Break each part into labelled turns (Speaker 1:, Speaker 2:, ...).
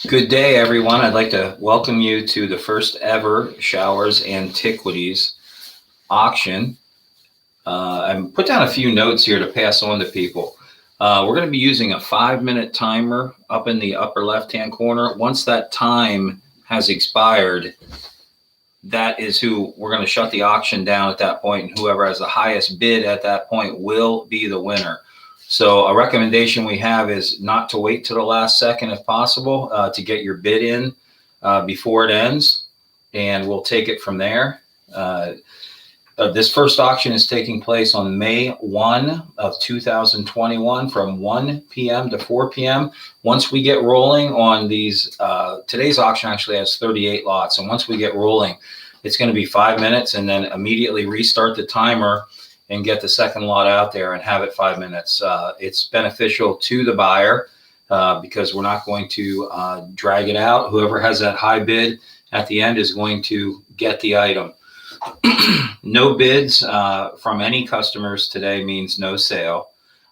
Speaker 1: Good day, everyone. I'd like to welcome you to the first ever Showers Antiquities auction. I put down a few notes here to pass on to people. We're going to be using a 5-minute timer up in the upper left-hand corner. Once that time has expired, that is who we're going to shut the auction down at that point, and whoever has the highest bid at that point will be the winner. So a recommendation we have is not to wait to the last second if possible, to get your bid in before it ends, and we'll take it from there. This first auction is taking place on May 1 of 2021 from 1 p.m. to 4 p.m. Once we get rolling on these, today's auction actually has 38 lots. And once we get rolling, it's going to be 5 minutes, and then immediately restart the timer and get the second lot out there and have it 5 minutes. It's beneficial to the buyer because we're not going to drag it out. Whoever has that high bid at the end is going to get the item. No bids from any customers today means no sale.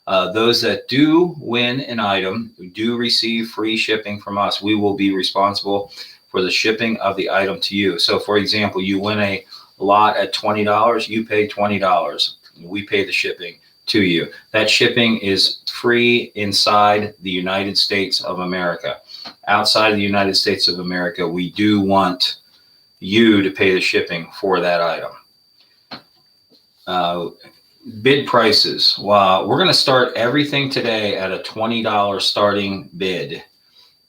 Speaker 1: Those that do win an item do receive free shipping from us. We will be responsible for the shipping of the item to you. So for example, you win a lot at $20, you pay $20. We pay the shipping to you. That shipping is free inside the United States of America. Outside of the United States of America, we do want you to pay the shipping for that item. Bid prices. Well, we're going to start everything today at a $20 starting bid.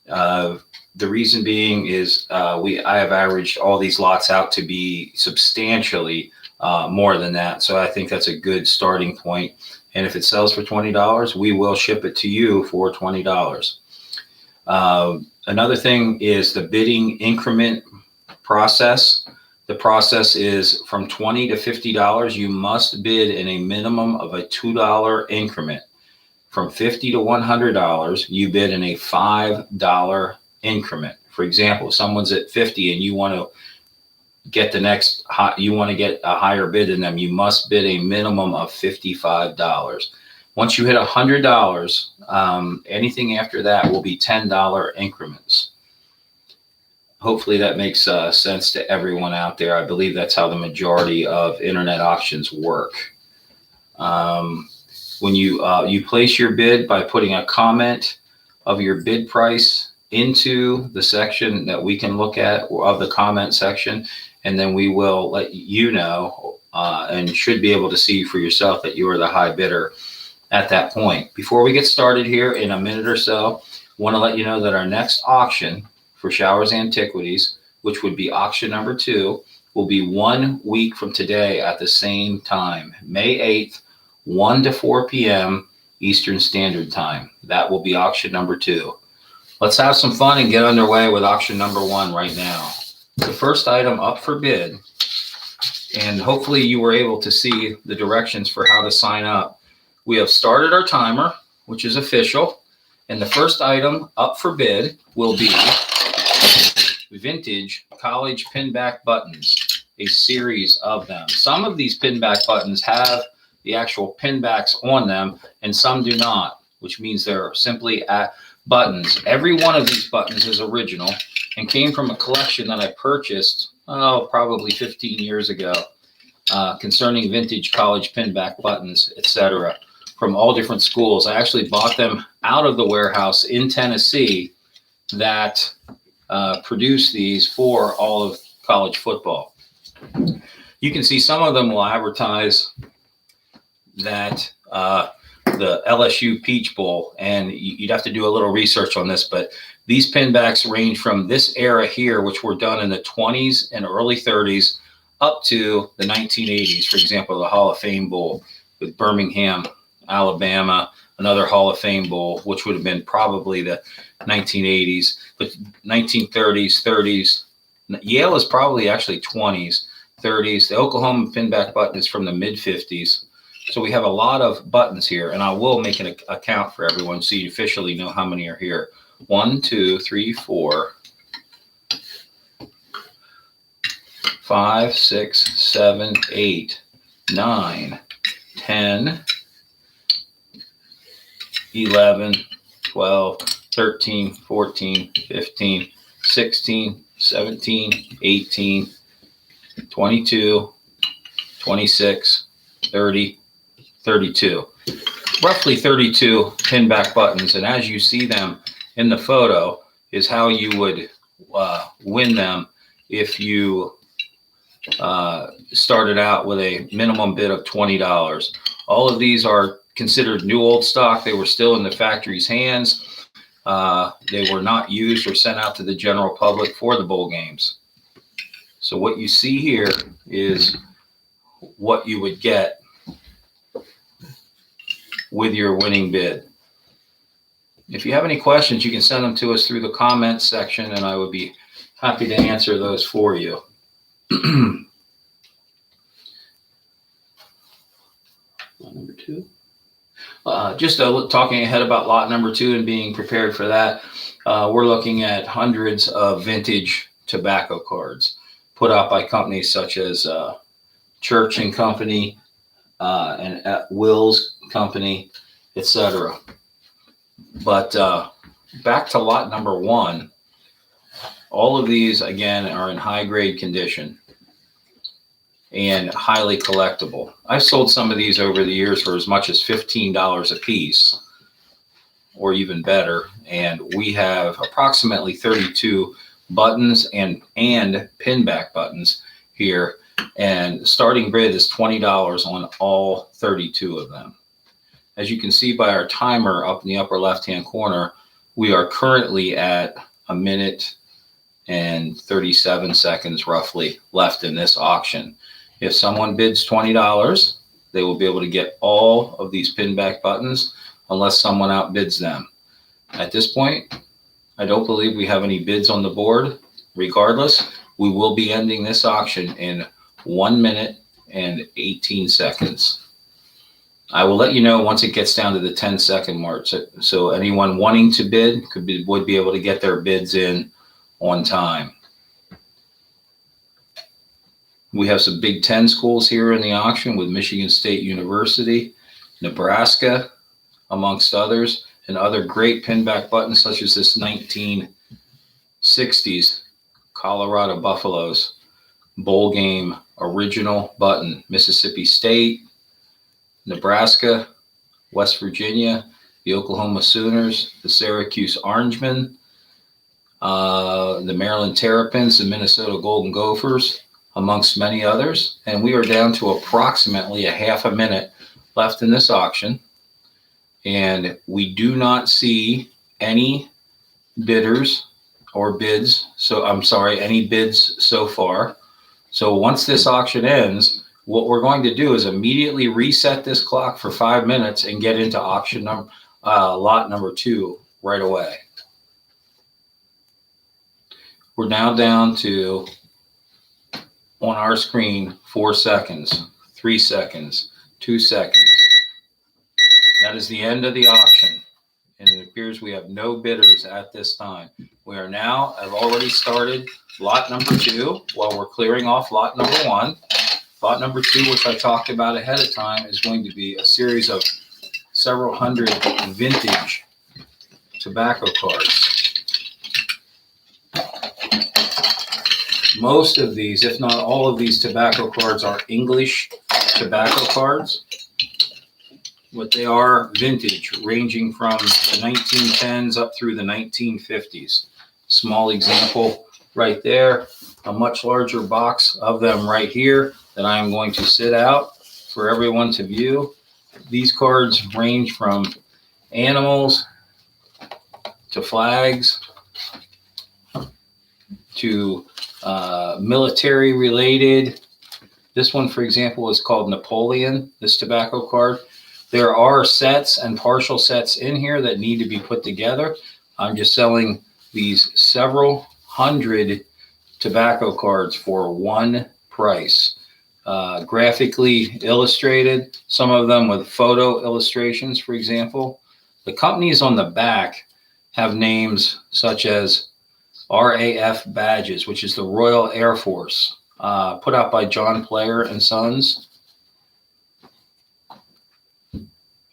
Speaker 1: The reason being is I have averaged all these lots out to be substantially more than that. So I think that's a good starting point. And if it sells for $20, we will ship it to you for $20. Another thing is the bidding increment process. The process is from $20 to $50. You must bid in a minimum of a $2 increment. From $50 to $100, you bid in a $5 increment. For example, someone's at 50 and you want to get the next, you want to get a higher bid than them, you must bid a minimum of $55. Once you hit $100, anything after that will be $10 increments. Hopefully that makes sense to everyone out there. I believe that's how the majority of internet auctions work. When you place your bid by putting a comment of your bid price into the section that we can look at, of the comment section, and then we will let you know and should be able to see for yourself that you are the high bidder at that point. Before we get started here in a minute or so, I want to let you know that our next auction for Showers Antiquities, which would be auction number 2, will be 1 week from today at the same time, May 8th, 1 to 4 p.m. Eastern Standard Time. That will be auction number 2. Let's have some fun and get underway with auction number 1 right now. The first item up for bid, and hopefully you were able to see the directions for how to sign up. We have started our timer, which is official, and the first item up for bid will be vintage college pinback buttons, a series of them. Some of these pinback buttons have the actual pinbacks on them, and some do not, which means they're simply buttons. Every one of these buttons is original and came from a collection that I purchased, probably 15 years ago, concerning vintage college pinback buttons, etc., from all different schools. I actually bought them out of the warehouse in Tennessee that produced these for all of college football. You can see some of them will advertise that the LSU Peach Bowl, and you'd have to do a little research on this, but these pinbacks range from this era here, which were done in the 20s and early 30s, up to the 1980s. For example, the Hall of Fame Bowl with Birmingham, Alabama, another Hall of Fame Bowl, which would have been probably the 1980s, but 1930s, 30s. Yale is probably actually 20s, 30s. The Oklahoma pinback button is from the mid-50s. So we have a lot of buttons here, and I will make an account for everyone so you officially know how many are here. 1, 2, 3, 4, 5, 6, 7, 8, 9, 10, 11, 12, 13, 14, 15, 16, 17, 18, 22, 26, 30, 32. Roughly 32 pin back buttons. And as you see them in the photo is how you would win them if you started out with a minimum bid of $20. All of these are considered new old stock. They were still in the factory's hands. They were not used or sent out to the general public for the bowl games. So what you see here is what you would get with your winning bid. If you have any questions, you can send them to us through the comments section, and I would be happy to answer those for you. Lot number 2. Just talking ahead about lot number 2 and being prepared for that, we're looking at hundreds of vintage tobacco cards put out by companies such as Church and Company, and at Will's Company, etc. But back to lot number 1, all of these again are in high grade condition and highly collectible. I've sold some of these over the years for as much as $15 a piece, or even better. And we have approximately 32 buttons and pin back buttons here. And the starting bid is $20 on all 32 of them. As you can see by our timer up in the upper left-hand corner, we are currently at 1 minute and 37 seconds roughly left in this auction. If someone bids $20, they will be able to get all of these pin back buttons unless someone outbids them. At this point, I don't believe we have any bids on the board. Regardless, we will be ending this auction in 1 minute and 18 seconds. I will let you know once it gets down to the 10-second mark. So anyone wanting to bid would be able to get their bids in on time. We have some Big Ten schools here in the auction with Michigan State University, Nebraska, amongst others, and other great pinback buttons such as this 1960s Colorado Buffaloes bowl game original button, Mississippi State, Nebraska, West Virginia, the Oklahoma Sooners, the Syracuse Orangemen, the Maryland Terrapins, the Minnesota Golden Gophers, amongst many others. And we are down to approximately a half a minute left in this auction. And we do not see any bidders or bids. So I'm sorry, any bids so far. So once this auction ends, what we're going to do is immediately reset this clock for 5 minutes and get into auction lot number 2 right away. We're now down to, on our screen, 4 seconds, 3 seconds, 2 seconds. That is the end of the auction. And it appears we have no bidders at this time. We are now, I've already started lot number 2 while we're clearing off lot number 1. Lot number 2, which I talked about ahead of time, is going to be a series of several hundred vintage tobacco cards. Most of these, if not all of these tobacco cards, are English tobacco cards. But they are vintage, ranging from the 1910s up through the 1950s. Small example right there. A much larger box of them right here that I am going to sit out for everyone to view. These cards range from animals to flags to military related. This one, for example, is called Napoleon, this tobacco card. There are sets and partial sets in here that need to be put together. I'm just selling these several hundred tobacco cards for one price. Graphically illustrated, some of them with photo illustrations, for example. The companies on the back have names such as RAF badges, which is the Royal Air Force, put out by John Player and Sons.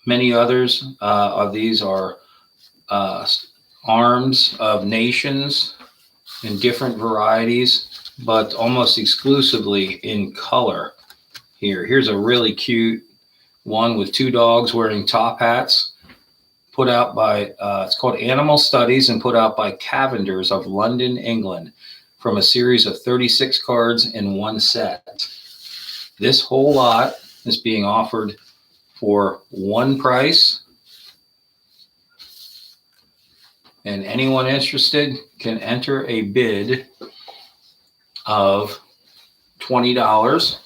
Speaker 1: Many others of these are arms of nations in different varieties, but almost exclusively in color here. Here's a really cute one with two dogs wearing top hats, put out by, it's called Animal Studies and put out by Cavenders of London, England, from a series of 36 cards in one set. This whole lot is being offered for one price, and anyone interested can enter a bid of $20,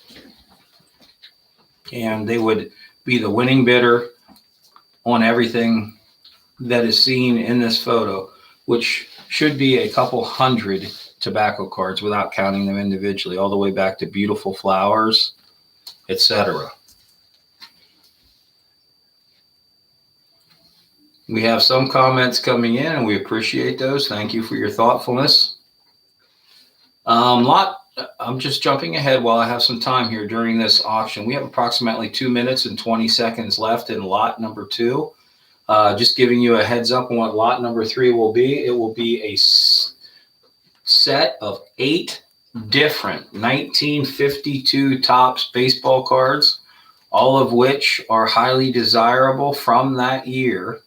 Speaker 1: and they would be the winning bidder on everything that is seen in this photo, which should be a couple hundred tobacco cards without counting them individually, all the way back to beautiful flowers, etc. We have some comments coming in, and we appreciate those. Thank you for your thoughtfulness. I'm just jumping ahead while I have some time here during this auction. We have approximately 2 minutes and 20 seconds left in lot number 2. Just giving you a heads up on what lot number 3 will be. It will be a set of 8 different 1952 Topps baseball cards, all of which are highly desirable from that year.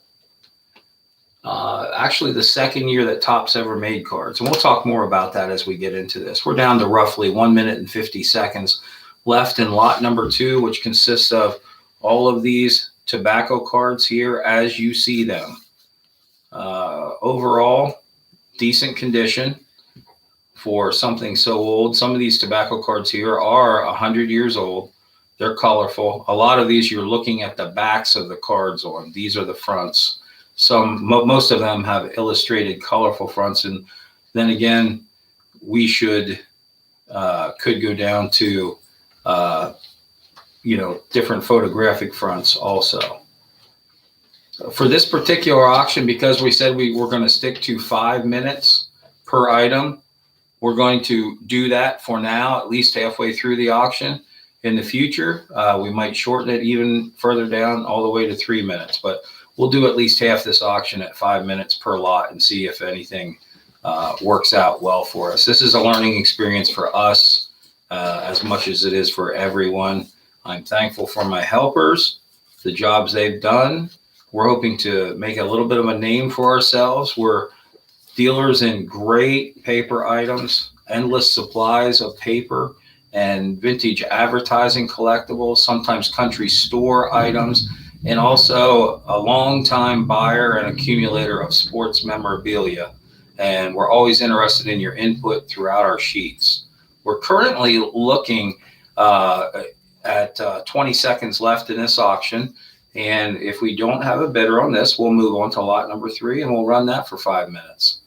Speaker 1: Actually, the second year that Topps ever made cards. And we'll talk more about that as we get into this. We're down to roughly 1 minute and 50 seconds left in lot number 2, which consists of all of these tobacco cards here as you see them. Overall, decent condition for something so old. Some of these tobacco cards here are 100 years old. They're colorful. A lot of these you're looking at the backs of the cards on. These are the fronts. Most of them have illustrated colorful fronts, and then again, we could go down to different photographic fronts also. For this particular auction, because we said we were going to stick to 5 minutes per item, we're going to do that for now, at least halfway through the auction. In the future, we might shorten it even further down all the way to 3 minutes, but we'll do at least half this auction at 5 minutes per lot and see if anything works out well for us. This is a learning experience for us as much as it is for everyone. I'm thankful for my helpers, the jobs they've done. We're hoping to make a little bit of a name for ourselves. We're dealers in great paper items, endless supplies of paper and vintage advertising collectibles, sometimes country store items, and also a long-time buyer and accumulator of sports memorabilia. And we're always interested in your input throughout our sheets. We're currently looking at 20 seconds left in this auction. And if we don't have a bidder on this, we'll move on to lot number 3 and we'll run that for 5 minutes.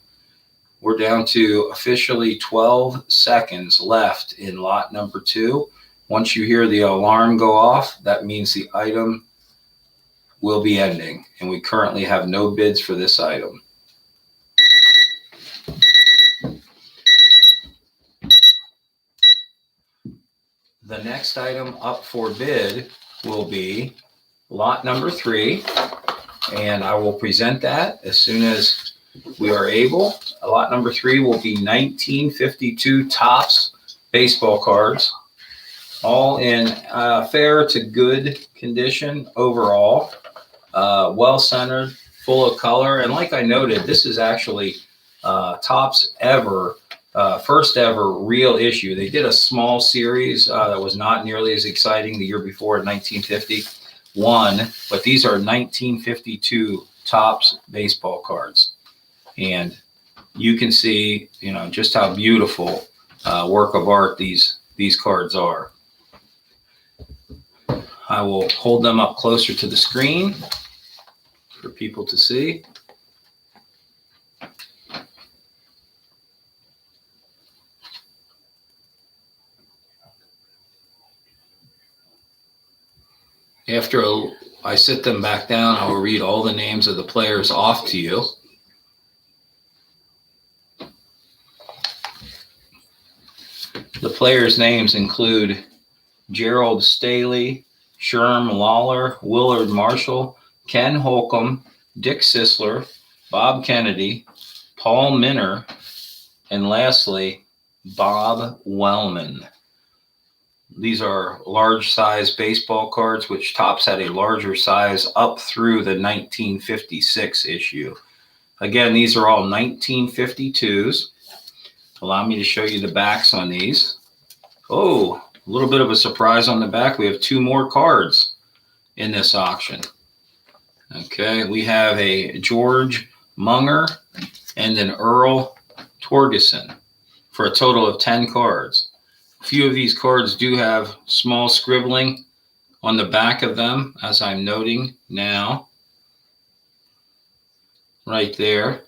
Speaker 1: We're down to officially 12 seconds left in lot number 2. Once you hear the alarm go off, that means the item will be ending, and we currently have no bids for this item. The next item up for bid will be lot number 3, and I will present that as soon as we are able. Lot number 3 will be 1952 Topps baseball cards, all in fair to good condition overall. Well-centered, full of color. And like I noted, this is actually Topps first ever real issue. They did a small series that was not nearly as exciting the year before in 1951, but these are 1952 Topps baseball cards. And you can see, just how beautiful work of art these cards are. I will hold them up closer to the screen for people to see. After I sit them back down, I will read all the names of the players off to you. The players' names include Gerald Staley, Sherm Lawler, Willard Marshall, Ken Holcomb, Dick Sisler, Bob Kennedy, Paul Minner, and lastly, Bob Wellman. These are large size baseball cards, which Topps had a larger size up through the 1956 issue. Again, these are all 1952s. Allow me to show you the backs on these. Oh, a little bit of a surprise on the back. We have two more cards in this auction. Okay, we have a George Munger and an Earl Torgeson for a total of 10 cards. A few of these cards do have small scribbling on the back of them, as I'm noting now. Right there.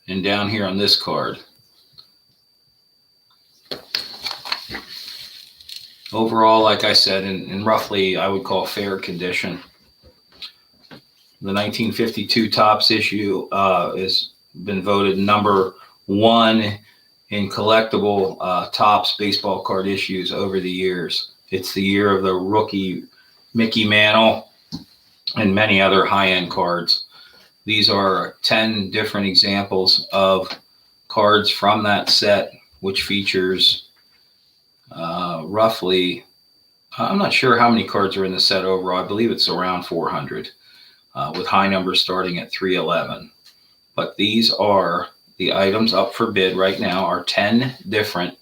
Speaker 1: And down here on this card. Overall, like I said, in roughly, I would call fair condition. The 1952 Topps issue has been voted number one in collectible Topps baseball card issues over the years. It's the year of the rookie Mickey Mantle and many other high-end cards. These are 10 different examples of cards from that set, which features roughly, I'm not sure how many cards are in the set overall. I believe it's around 400, with high numbers starting at 311. But these are the items up for bid right now, are 10 different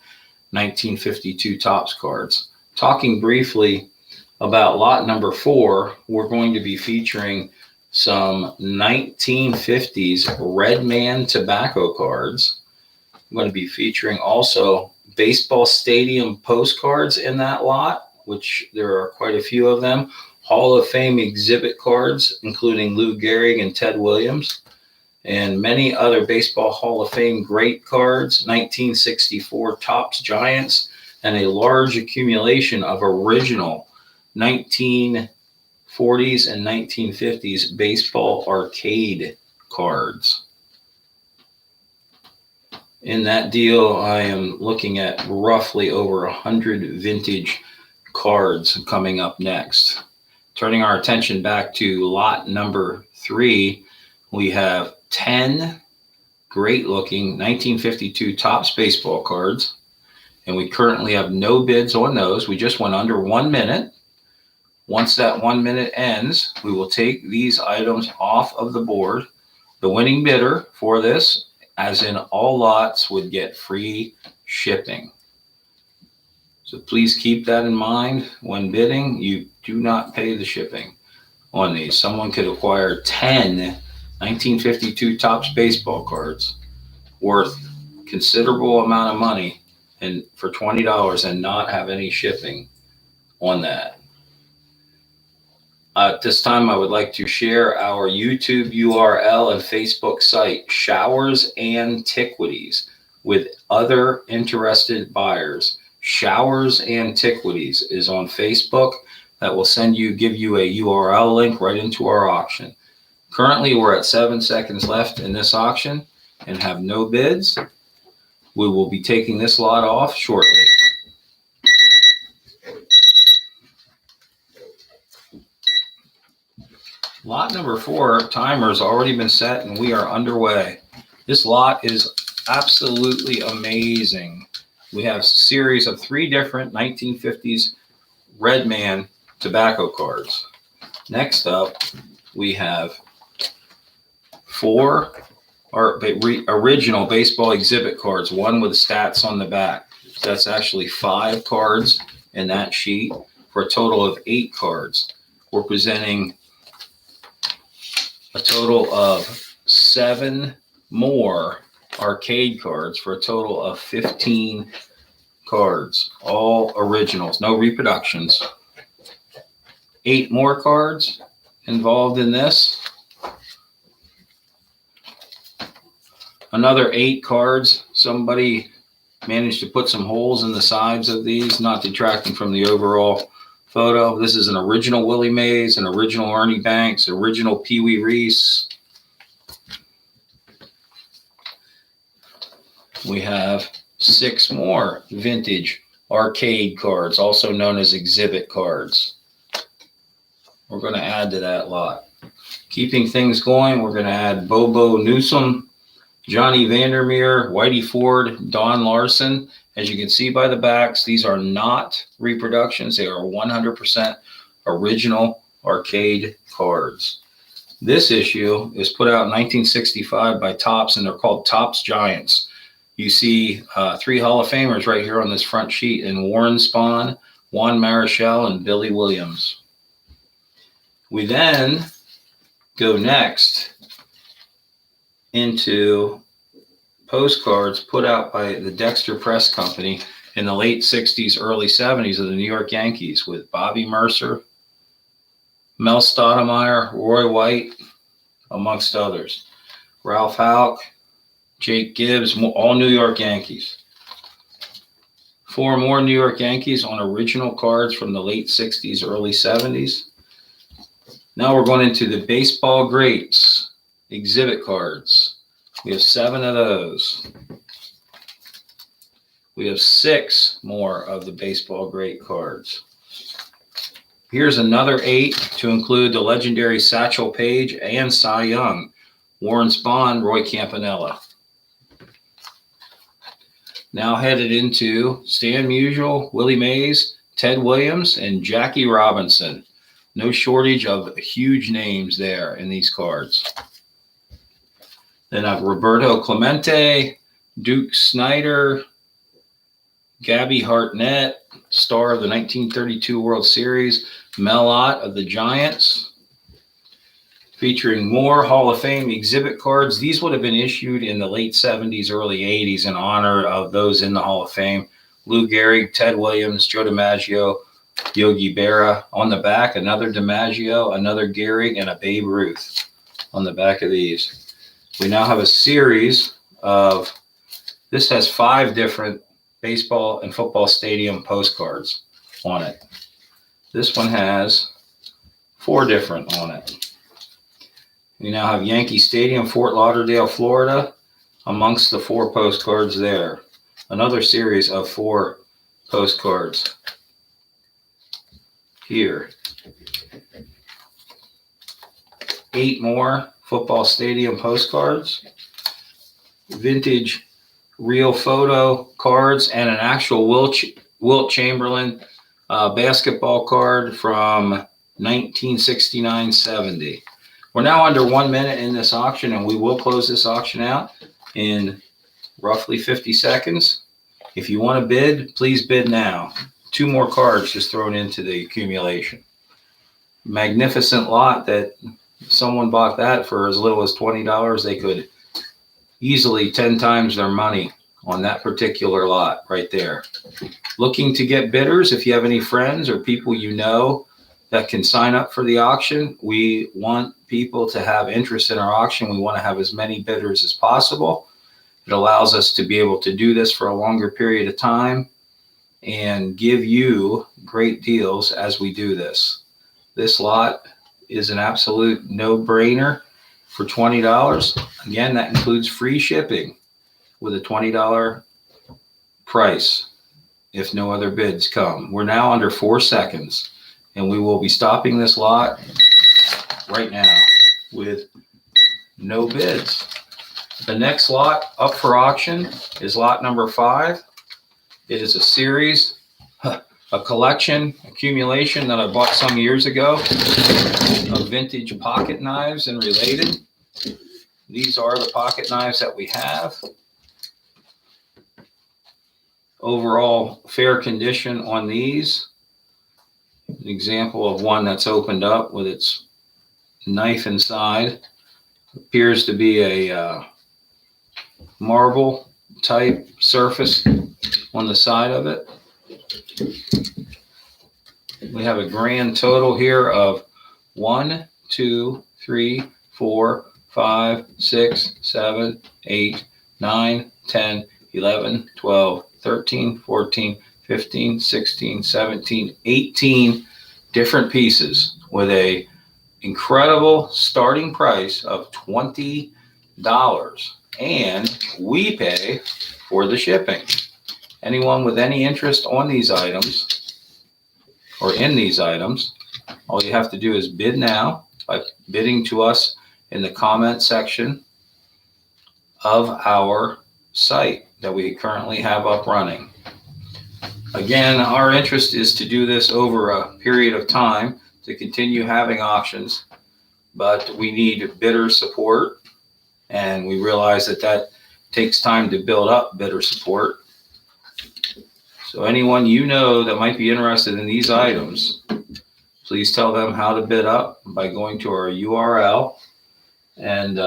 Speaker 1: 1952 Topps cards. Talking briefly about lot number 4, we're going to be featuring some 1950s Redman tobacco cards. I'm going to be featuring also baseball stadium postcards in that lot, which there are quite a few of them. Hall of Fame exhibit cards, including Lou Gehrig and Ted Williams, and many other baseball Hall of Fame great cards, 1964 Topps Giants, and a large accumulation of original 1940s and 1950s baseball arcade cards. In that deal, I am looking at roughly over 100 vintage cards coming up next. Turning our attention back to lot number 3, we have 10 great looking 1952 Topps baseball cards, and we currently have no bids on those. We just went under 1 minute. Once that 1 minute ends, we will take these items off of the board. The winning bidder for this, as in all lots, would get free shipping. So please keep that in mind when bidding. You do not pay the shipping on these. Someone could acquire 10 1952 Topps baseball cards worth considerable amount of money and for $20 and not have any shipping on that. At this time, I would like to share our YouTube URL and Facebook site, Showers Antiquities, with other interested buyers. Showers Antiquities is on Facebook. That will give you a URL link right into our auction. Currently, we're at 7 seconds left in this auction and have no bids. We will be taking this lot off shortly. Lot number 4 timer has already been set and we are underway. This lot is absolutely amazing. We have a series of 3 different 1950s Redman tobacco cards. Next up, we have 4 original baseball exhibit cards, one with stats on the back. So that's actually 5 cards in that sheet for a total of 8 cards. We're presenting a total of 7 more arcade cards for a total of 15 cards, all originals, no reproductions. 8 more cards involved in this. Another 8 cards. Somebody managed to put some holes in the sides of these, not detracting from the overall photo. This is an original Willie Mays, an original Ernie Banks, original Pee Wee Reese. We have 6 more vintage arcade cards, also known as exhibit cards. We're going to add to that lot. Keeping things going, we're going to add Bobo Newsom, Johnny Vandermeer, Whitey Ford, Don Larson. As you can see by the backs, these are not reproductions. They are 100% original arcade cards. This issue is put out in 1965 by Topps, and they're called Topps Giants. You see 3 Hall of Famers right here on this front sheet in Warren Spahn, Juan Marichal, and Billy Williams. We then go next into postcards put out by the Dexter Press Company in the late 60s, early 70s of the New York Yankees with Bobby Mercer, Mel Stoudemire, Roy White, amongst others. Ralph Houck, Jake Gibbs, all New York Yankees. 4 more New York Yankees on original cards from the late 60s, early 70s. Now we're going into the baseball greats exhibit cards. We have 7 of those. We have 6 more of the baseball great cards. Here's another 8 to include the legendary Satchel Paige and Cy Young, Warren Spahn, Roy Campanella. Now headed into Stan Musial, Willie Mays, Ted Williams, and Jackie Robinson. No shortage of huge names there in these cards. Then I have Roberto Clemente, Duke Snider, Gabby Hartnett, star of the 1932 World Series, Mel Ott of the Giants, featuring more Hall of Fame exhibit cards. These would have been issued in the late 70s, early 80s in honor of those in the Hall of Fame. Lou Gehrig, Ted Williams, Joe DiMaggio, Yogi Berra. On the back, another DiMaggio, another Gehrig, and a Babe Ruth on the back of these. We now have a series of, this has 5 different baseball and football stadium postcards on it. This one has 4 different on it. We now have Yankee Stadium, Fort Lauderdale, Florida, amongst the 4 postcards there. Another series of 4 postcards here. 8 more football stadium postcards, vintage real photo cards, and an actual Wilt Chamberlain basketball card from 1969-70. We're now under 1 minute in this auction, and we will close this auction out in roughly 50 seconds. If you want to bid, please bid now. 2 more cards just thrown into the accumulation. Magnificent lot that someone bought that for as little as $20. They could easily 10 times their money on that particular lot right there. Looking to get bidders, if you have any friends or people you know that can sign up for the auction, we want people to have interest in our auction. We want to have as many bidders as possible. It allows us to be able to do this for a longer period of time and give you great deals as we do this. This lot is an absolute no-brainer for $20. Again, that includes free shipping with a $20 price if no other bids come. We're now under 4 seconds, and we will be stopping this lot right now with no bids. The next lot up for auction is lot number 5. It is a series, a collection, accumulation that I bought some years ago of vintage pocket knives and related. These are the pocket knives that we have. Overall fair condition on these. An example of one that's opened up with its knife inside. Appears to be a marble type surface on the side of it. We have a grand total here of 1, 2, 3, 4, 5, 6, 7, 8, 9, 10, 11, 12, 13, 14, 15, 16, 17, 18 different pieces with a incredible starting price of $20. And we pay for the shipping. Anyone with any interest on these items or in these items, all you have to do is bid now by bidding to us in the comment section of our site that we currently have up running. Again, our interest is to do this over a period of time to continue having auctions, but we need bidder support, and we realize that that takes time to build up bidder support. So anyone you know that might be interested in these items, please tell them how to bid up by going to our URL and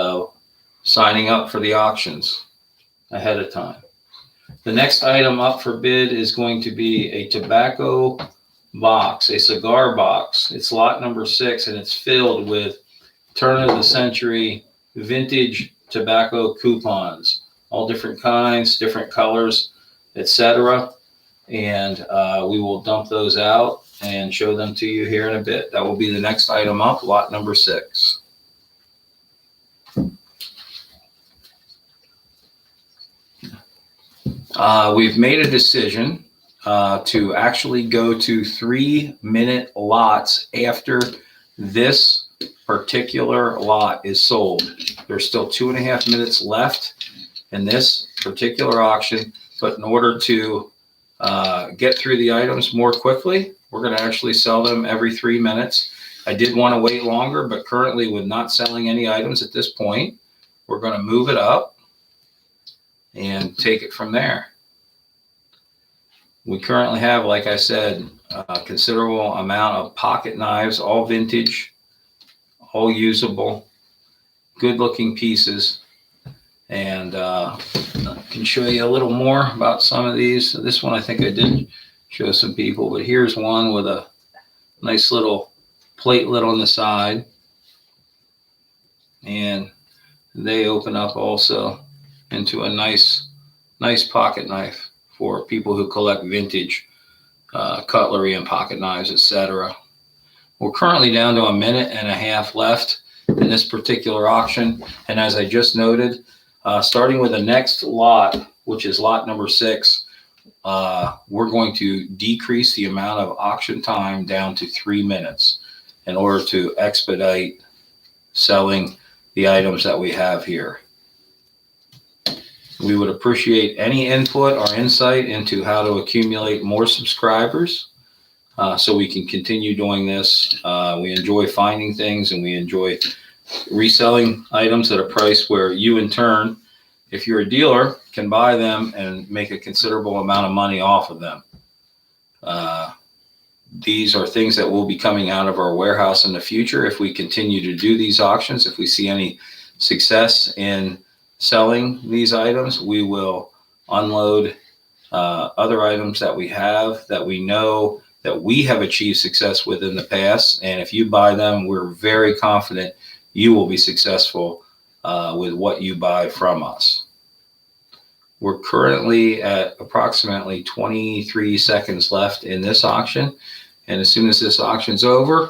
Speaker 1: signing up for the auctions ahead of time. The next item up for bid is going to be a tobacco box, a cigar box. It's lot number 6, and it's filled with turn of the century vintage tobacco coupons, all different kinds, different colors, etc. And we will dump those out and show them to you here in a bit. That will be the next item up, lot number 6. We've made a decision to actually go to 3-minute lots after this particular lot is sold. There's still 2.5 minutes left in this particular auction, but in order to get through the items more quickly, we're going to actually sell them every 3 minutes. I did want to wait longer, but currently with not selling any items at this point, we're going to move it up and take it from there. We currently have, like I said, a considerable amount of pocket knives, all vintage, all usable, good looking pieces. And I can show you a little more about some of these. This one I think I did show some people, but here's one with a nice little platelet on the side. And they open up also into a nice pocket knife for people who collect vintage cutlery and pocket knives, etc. We're currently down to 1.5 minutes left in this particular auction. And as I just noted, starting with the next lot, which is lot number 6, we're going to decrease the amount of auction time down to 3 minutes in order to expedite selling the items that we have here. We would appreciate any input or insight into how to accumulate more subscribers so we can continue doing this. We enjoy finding things, and we enjoy reselling items at a price where you, in turn, if you're a dealer, can buy them and make a considerable amount of money off of them. These are things that will be coming out of our warehouse in the future if we continue to do these auctions. If we see any success in selling these items, we will unload other items that we have that we know that we have achieved success with in the past. And if you buy them, we're very confident you will be successful with what you buy from us. We're currently at approximately 23 seconds left in this auction. And as soon as this auction's over,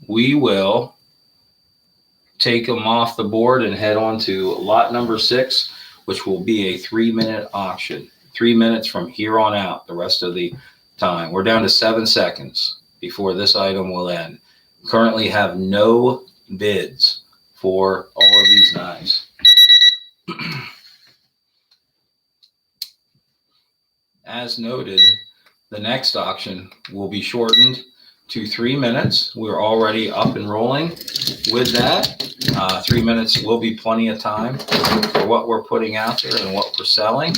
Speaker 1: we will take them off the board and head on to lot number 6, which will be a 3-minute auction. 3 minutes from here on out, the rest of the time. We're down to 7 seconds before this item will end. Currently have no bids for all of these knives. As noted, the next auction will be shortened to 3 minutes. We're already up and rolling with that. 3 minutes will be plenty of time for what we're putting out there and what we're selling.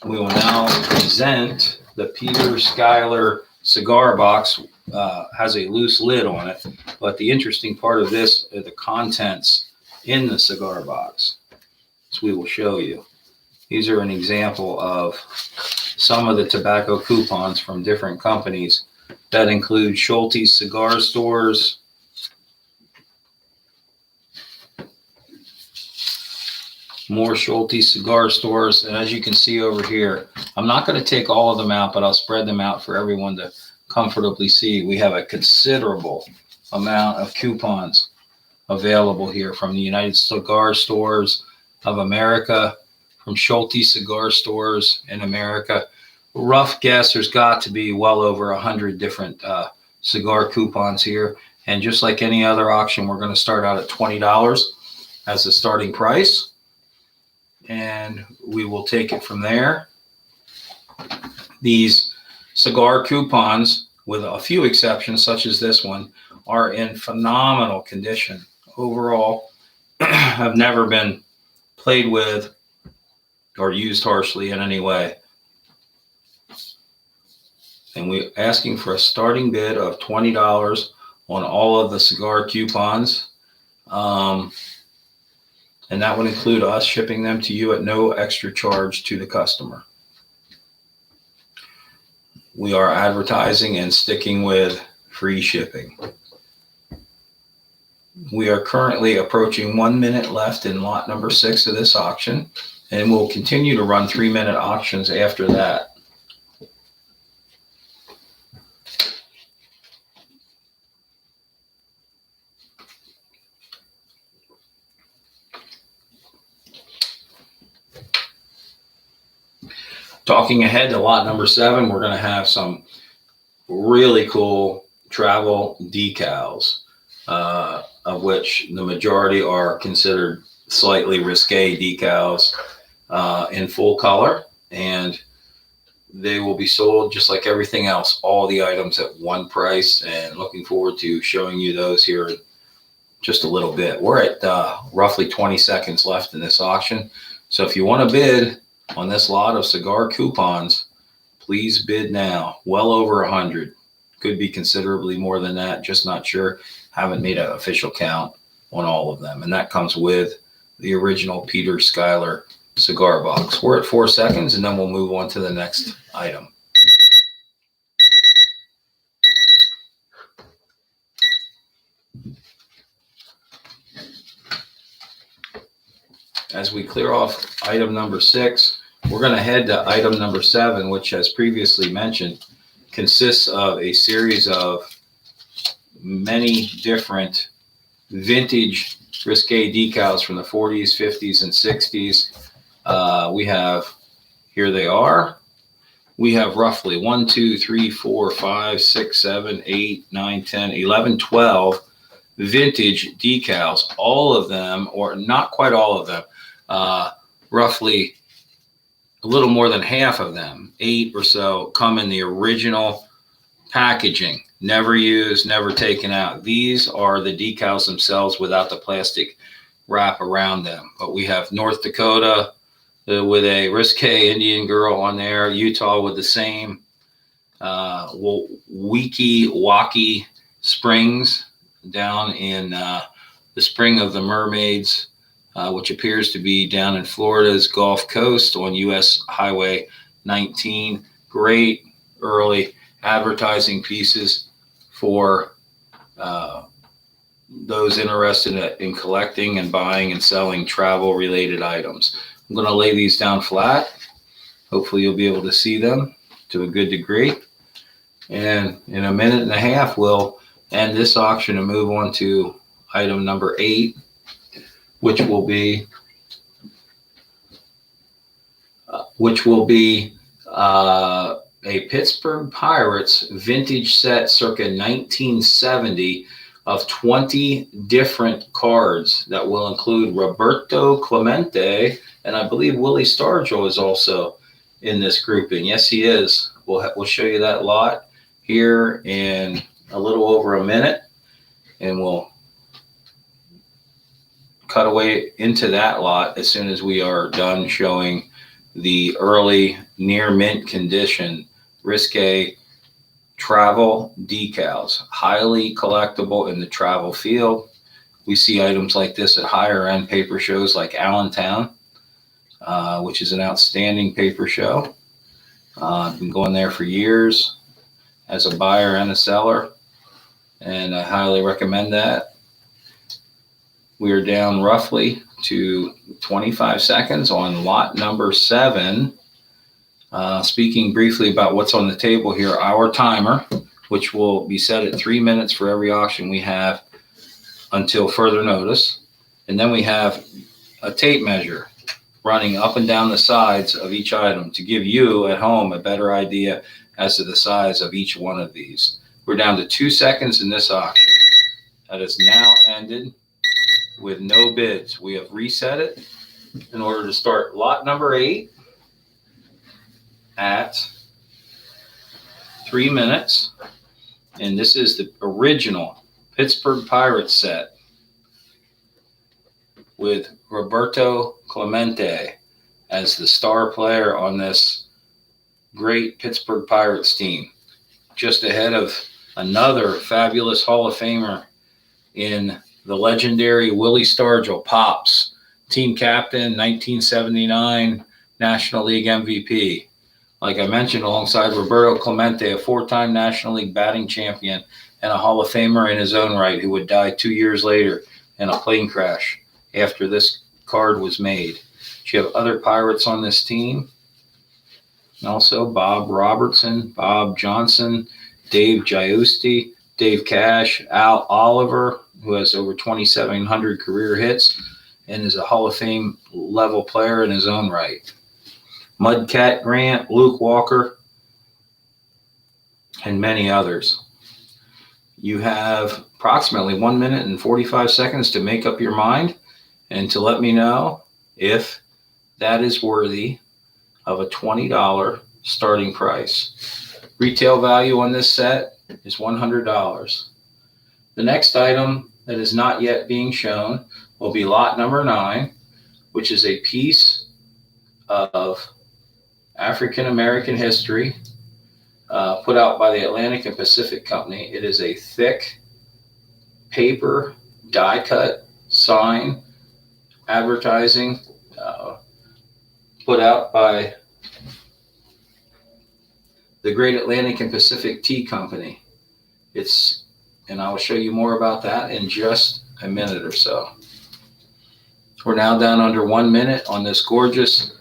Speaker 1: We will now present the Peter Schuyler cigar box. Has a loose lid on it, but the interesting part of this are the contents in the cigar box, as we will show you. These are an example of some of the tobacco coupons from different companies that include Schulte's Cigar Stores, more Schulte's Cigar Stores, and as you can see over here, I'm not going to take all of them out, but I'll spread them out for everyone to comfortably see. We have a considerable amount of coupons available here from the United Cigar Stores of America, from Schulte's Cigar Stores in America. Rough guess, there's got to be well over 100 different cigar coupons here. And just like any other auction, we're going to start out at $20 as the starting price. And we will take it from there. These cigar coupons, with a few exceptions, such as this one, are in phenomenal condition. Overall, have never been played with or used harshly in any way. And we're asking for a starting bid of $20 on all of the cigar coupons. And that would include us shipping them to you at no extra charge to the customer. We are advertising and sticking with free shipping. We are currently approaching 1 minute left in lot number 6 of this auction, and we'll continue to run 3-minute auctions after that. Talking ahead to lot number 7, we're going to have some really cool travel decals, of which the majority are considered slightly risque decals in full color, and they will be sold just like everything else, all the items at one price, and looking forward to showing you those here in just a little bit. We're at roughly 20 seconds left in this auction, so if you want to bid on this lot of cigar coupons, please bid now. Well over 100. Could be considerably more than that, just not sure. Haven't made an official count on all of them. And that comes with the original Peter Schuyler cigar box. We're at 4 seconds, and then we'll move on to the next item. As we clear off item number 6, we're going to head to item number 7, which, as previously mentioned, consists of a series of many different vintage risque decals from the 40s, 50s, and 60s. We have, here they are. We have roughly 1, 2, 3, 4, 5, 6, 7, 8, 9, 10, 11, 12 vintage decals. All of them, or not quite all of them, roughly a little more than half of them, 8 or so, come in the original packaging, never used, never taken out. These are the decals themselves without the plastic wrap around them. But we have North Dakota with a risque Indian girl on there, Utah with the same, Weeki Springs down in the Spring of the Mermaids, which appears to be down in Florida's Gulf Coast on US Highway 19. Great early advertising pieces for those interested in collecting and buying and selling travel-related items. I'm going to lay these down flat. Hopefully you'll be able to see them to a good degree. And in a minute and a half, we'll end this auction and move on to item number 8, which will be a Pittsburgh Pirates vintage set circa 1970 of 20 different cards that will include Roberto Clemente, and I believe Willie Stargell is also in this grouping. Yes, he is. We'll show you that lot here in a little over a minute, and we'll cut away into that lot as soon as we are done showing the early near mint condition risque travel decals, highly collectible in the travel field. We see items like this at higher end paper shows like Allentown, which is an outstanding paper show. I've been going there for years as a buyer and a seller, and I highly recommend that. We are down roughly to 25 seconds on lot number 7. Speaking briefly about what's on the table here, our timer, which will be set at 3 minutes for every auction we have until further notice. And then we have a tape measure running up and down the sides of each item to give you at home a better idea as to the size of each one of these. We're down to 2 seconds in this auction. That is now ended with no bids. We have reset it in order to start lot number 8 at 3 minutes. And this is the original Pittsburgh Pirates set with Roberto Clemente as the star player on this great Pittsburgh Pirates team, just ahead of another fabulous Hall of Famer in the legendary Willie Stargell, Pops, team captain, 1979 National League MVP. Like I mentioned, alongside Roberto Clemente, a 4-time National League batting champion and a Hall of Famer in his own right, who would die 2 years later in a plane crash after this card was made. You have other Pirates on this team. Also, Bob Robertson, Bob Johnson, Dave Giusti, Dave Cash, Al Oliver, who has over 2,700 career hits and is a Hall of Fame level player in his own right. Mudcat Grant, Luke Walker, and many others. You have approximately 1 minute and 45 seconds to make up your mind and to let me know if that is worthy of a $20 starting price. Retail value on this set is $100. The next item that is not yet being shown will be lot number 9, which is a piece of African American history put out by the Atlantic and Pacific Company. It is a thick paper die cut sign advertising put out by the Great Atlantic and Pacific Tea Company. And I will show you more about that in just a minute or so. We're now down under 1 minute on this gorgeous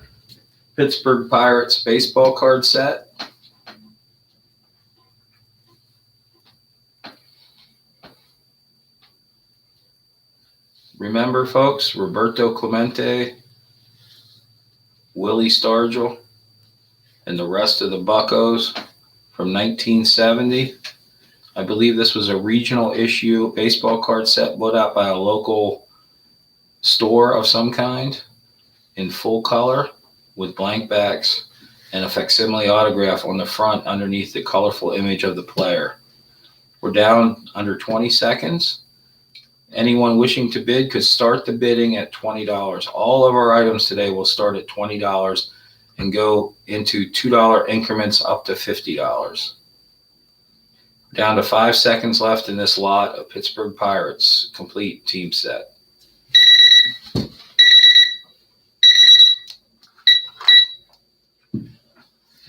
Speaker 1: Pittsburgh Pirates baseball card set. Remember, folks, Roberto Clemente, Willie Stargell, and the rest of the Buccos from 1970. I believe this was a regional issue baseball card set put out by a local store of some kind in full color with blank backs and a facsimile autograph on the front underneath the colorful image of the player. We're down under 20 seconds. Anyone wishing to bid could start the bidding at $20. All of our items today will start at $20 and go into $2 increments up to $50. Down to 5 seconds left in this lot of Pittsburgh Pirates complete team set.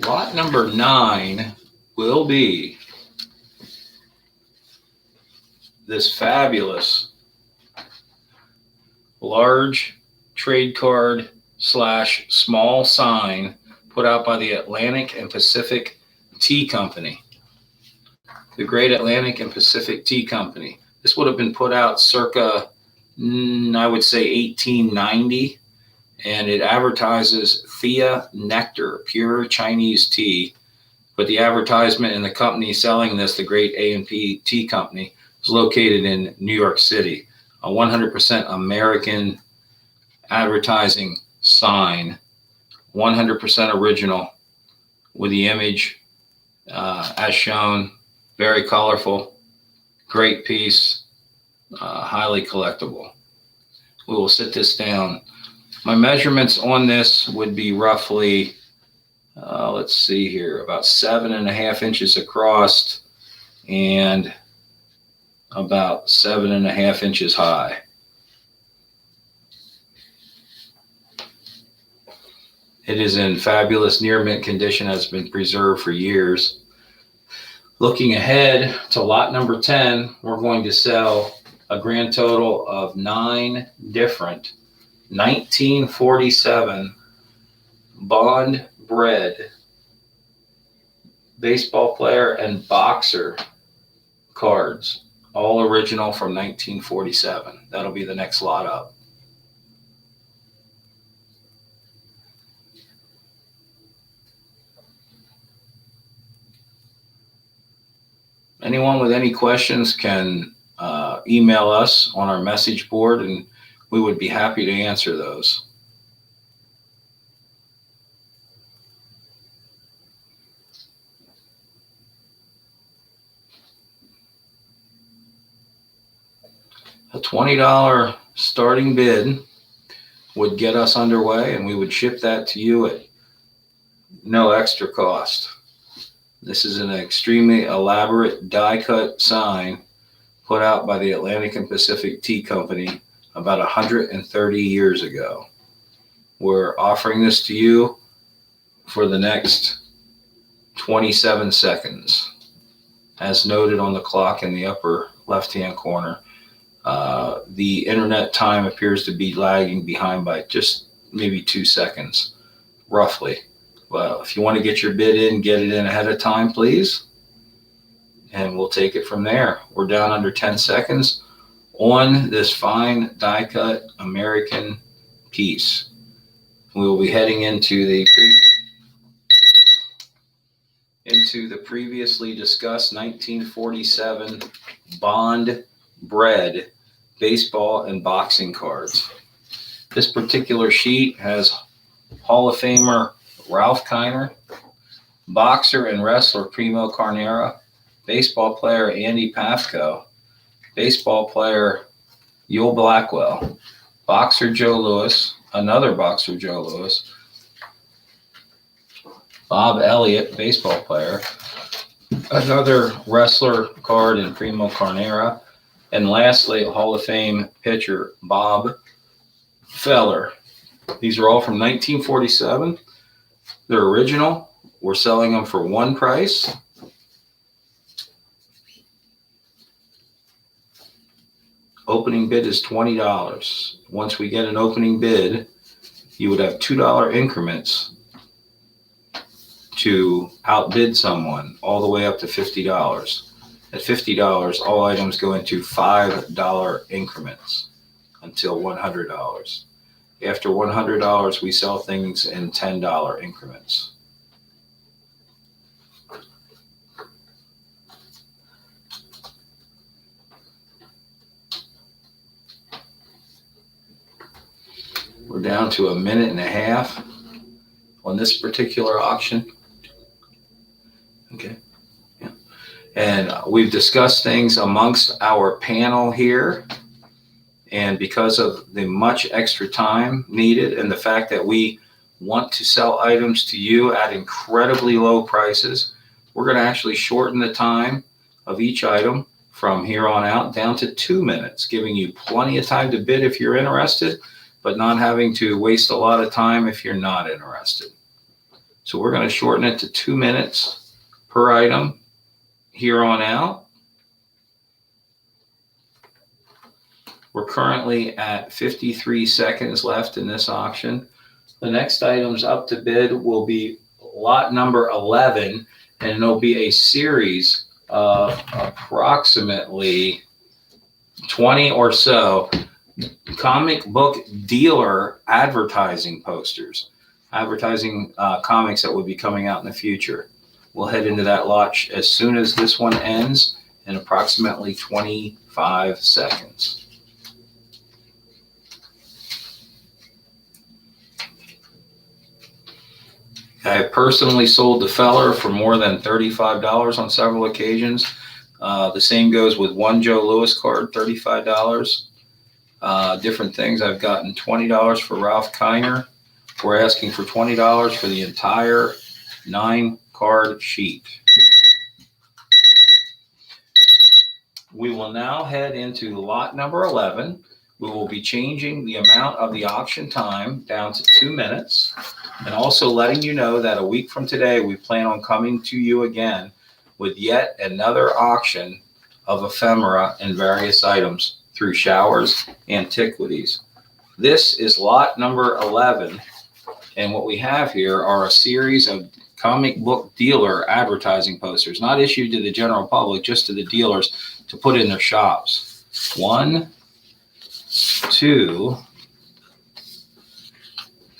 Speaker 1: Lot number 9 will be this fabulous large trade card / small sign put out by the Atlantic and Pacific Tea Company. The Great Atlantic and Pacific Tea Company. This would have been put out circa, I would say, 1890, and it advertises Thea Nectar, pure Chinese tea. But the advertisement and the company selling this, the Great A&P Tea Company, is located in New York City. A 100% American advertising sign, 100% original, with the image as shown. Very colorful, great piece, highly collectible. We will sit this down. My measurements on this would be roughly, let's see here, about 7.5 inches across and about 7.5 inches high. It is in fabulous near mint condition, has been preserved for years. Looking ahead to lot number 10, we're going to sell a grand total of 9 different 1947 Bond bred baseball player and boxer cards, all original from 1947. That'll be the next lot up. Anyone with any questions can email us on our message board, and we would be happy to answer those. A $20 starting bid would get us underway, and we would ship that to you at no extra cost. This is an extremely elaborate die-cut sign put out by the Atlantic and Pacific Tea Company about 130 years ago. We're offering this to you for the next 27 seconds. As noted on the clock in the upper left-hand corner, the internet time appears to be lagging behind by just maybe 2 seconds, roughly. Well, if you want to get your bid in, get it in ahead of time, please. And we'll take it from there. We're down under 10 seconds on this fine die-cut American piece. We will be heading into the previously discussed 1947 Bond bred baseball and boxing cards. This particular sheet has Hall of Famer Ralph Kiner, boxer and wrestler Primo Carnera, baseball player Andy Pafko, baseball player Yul Blackwell, boxer Joe Louis, another boxer Joe Louis, Bob Elliott, baseball player, another wrestler card in Primo Carnera, and lastly, Hall of Fame pitcher Bob Feller. These are all from 1947. They're original. We're selling them for one price. Opening bid is $20. Once we get an opening bid, you would have $2 increments to outbid someone all the way up to $50. At $50, all items go into $5 increments until $100. After $100, we sell things in $10 increments. We're down to 1.5 minutes on this particular auction. Okay. Yeah. And we've discussed things amongst our panel here. And because of the much extra time needed and the fact that we want to sell items to you at incredibly low prices, we're going to actually shorten the time of each item from here on out down to 2 minutes, giving you plenty of time to bid if you're interested, but not having to waste a lot of time if you're not interested. So we're going to shorten it to 2 minutes per item here on out. We're currently at 53 seconds left in this auction. The next items up to bid will be lot number 11, and it'll be a series of approximately 20 or so comic book dealer advertising posters, advertising comics that will be coming out in the future. We'll head into that lot as soon as this one ends in approximately 25 seconds. I have personally sold the Feller for more than $35 on several occasions. The same goes with one Joe Louis card, $35. Different things. I've gotten $20 for Ralph Kiner. We're asking for $20 for the entire 9-card sheet. We will now head into lot number 11. We will be changing the amount of the auction time down to 2 minutes, and also letting you know that a week from today, we plan on coming to you again with yet another auction of ephemera and various items through Showers Antiquities. This is lot number 11, and what we have here are a series of comic book dealer advertising posters, not issued to the general public, just to the dealers to put in their shops. 1, 2,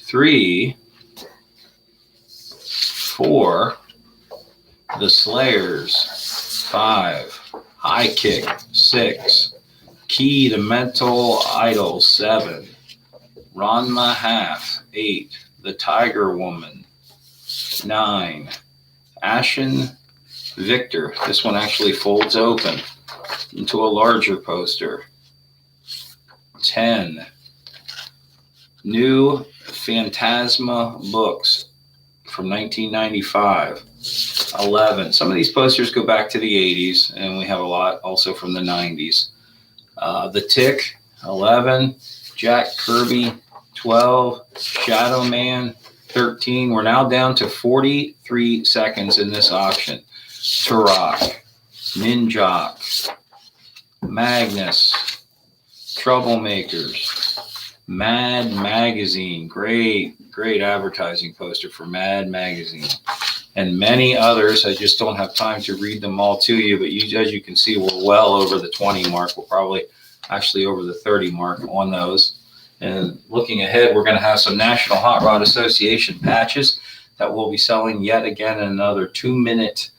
Speaker 1: 3, 4, the Slayers, 5, High Kick, 6. Key to Mental Idol, 7. Ranma Half, 8. The Tiger Woman, 9. Ashen Victor. This one actually folds open into a larger poster. 10. New Phantasma Books from 1995. 11. Some of these posters go back to the 80s, and we have a lot also from the 90s. The Tick, 11. Jack Kirby, 12. Shadow Man, 13. We're now down to 43 seconds in this auction. Turok, Ninjok, Magnus, Troublemakers, Mad Magazine, great advertising poster for Mad Magazine, and many others. I just don't have time to read them all to you, but as you can see, we're well over the 20 mark. We're probably actually over the 30 mark on those. And looking ahead, we're going to have some National Hot Rod Association patches that we'll be selling yet again in another 2-minute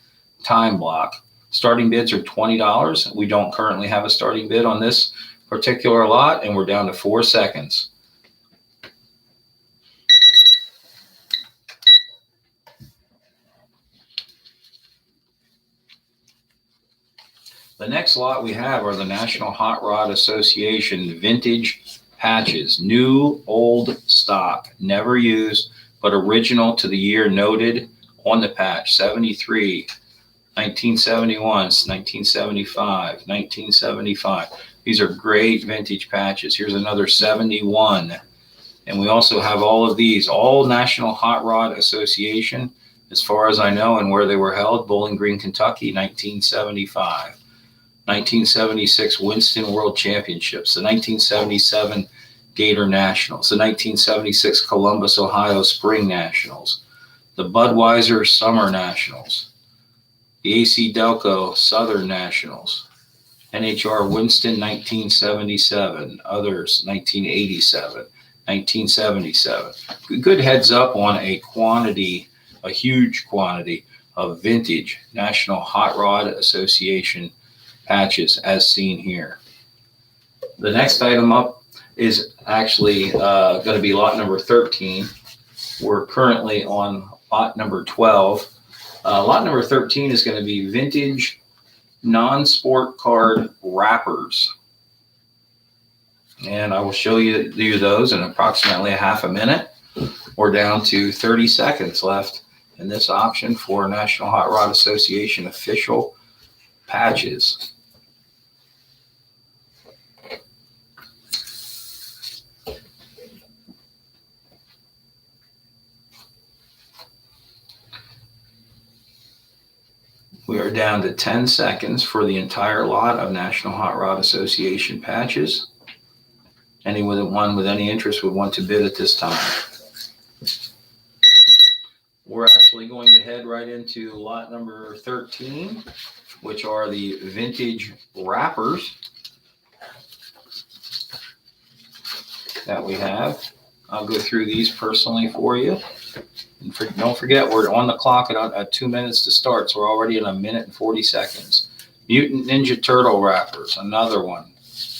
Speaker 1: time block. Starting bids are $20. We don't currently have a starting bid on this particular lot, and we're down to 4 seconds. The next lot we have are the National Hot Rod Association vintage patches. New, old stock, never used, but original to the year noted on the patch. 73, 1971, 1975, 1975. These are great vintage patches. Here's another 71. And we also have all of these, all National Hot Rod Association, as far as I know, and where they were held, Bowling Green, Kentucky, 1975. 1976 Winston World Championships, the 1977 Gator Nationals, the 1976 Columbus, Ohio Spring Nationals, the Budweiser Summer Nationals, the AC Delco Southern Nationals, NHR Winston 1977, others 1987, 1977. Good heads up on a huge quantity of vintage National Hot Rod Association patches as seen here. The next item up is actually going to be lot number 13. We're currently on lot number 12. Lot number 13 is going to be vintage non-sport card wrappers. And I will show you those in approximately a half a minute. We're down to 30 seconds left in this auction for National Hot Rod Association official patches. We are down to 10 seconds for the entire lot of National Hot Rod Association patches. Anyone with any interest would want to bid at this time. We're actually going to head right into lot number 13, which are the vintage wrappers that we have. I'll go through these personally for you. And don't forget, we're on the clock at 2 minutes to start, so we're already in 1 minute and 40 seconds. Mutant Ninja Turtle wrappers, another one.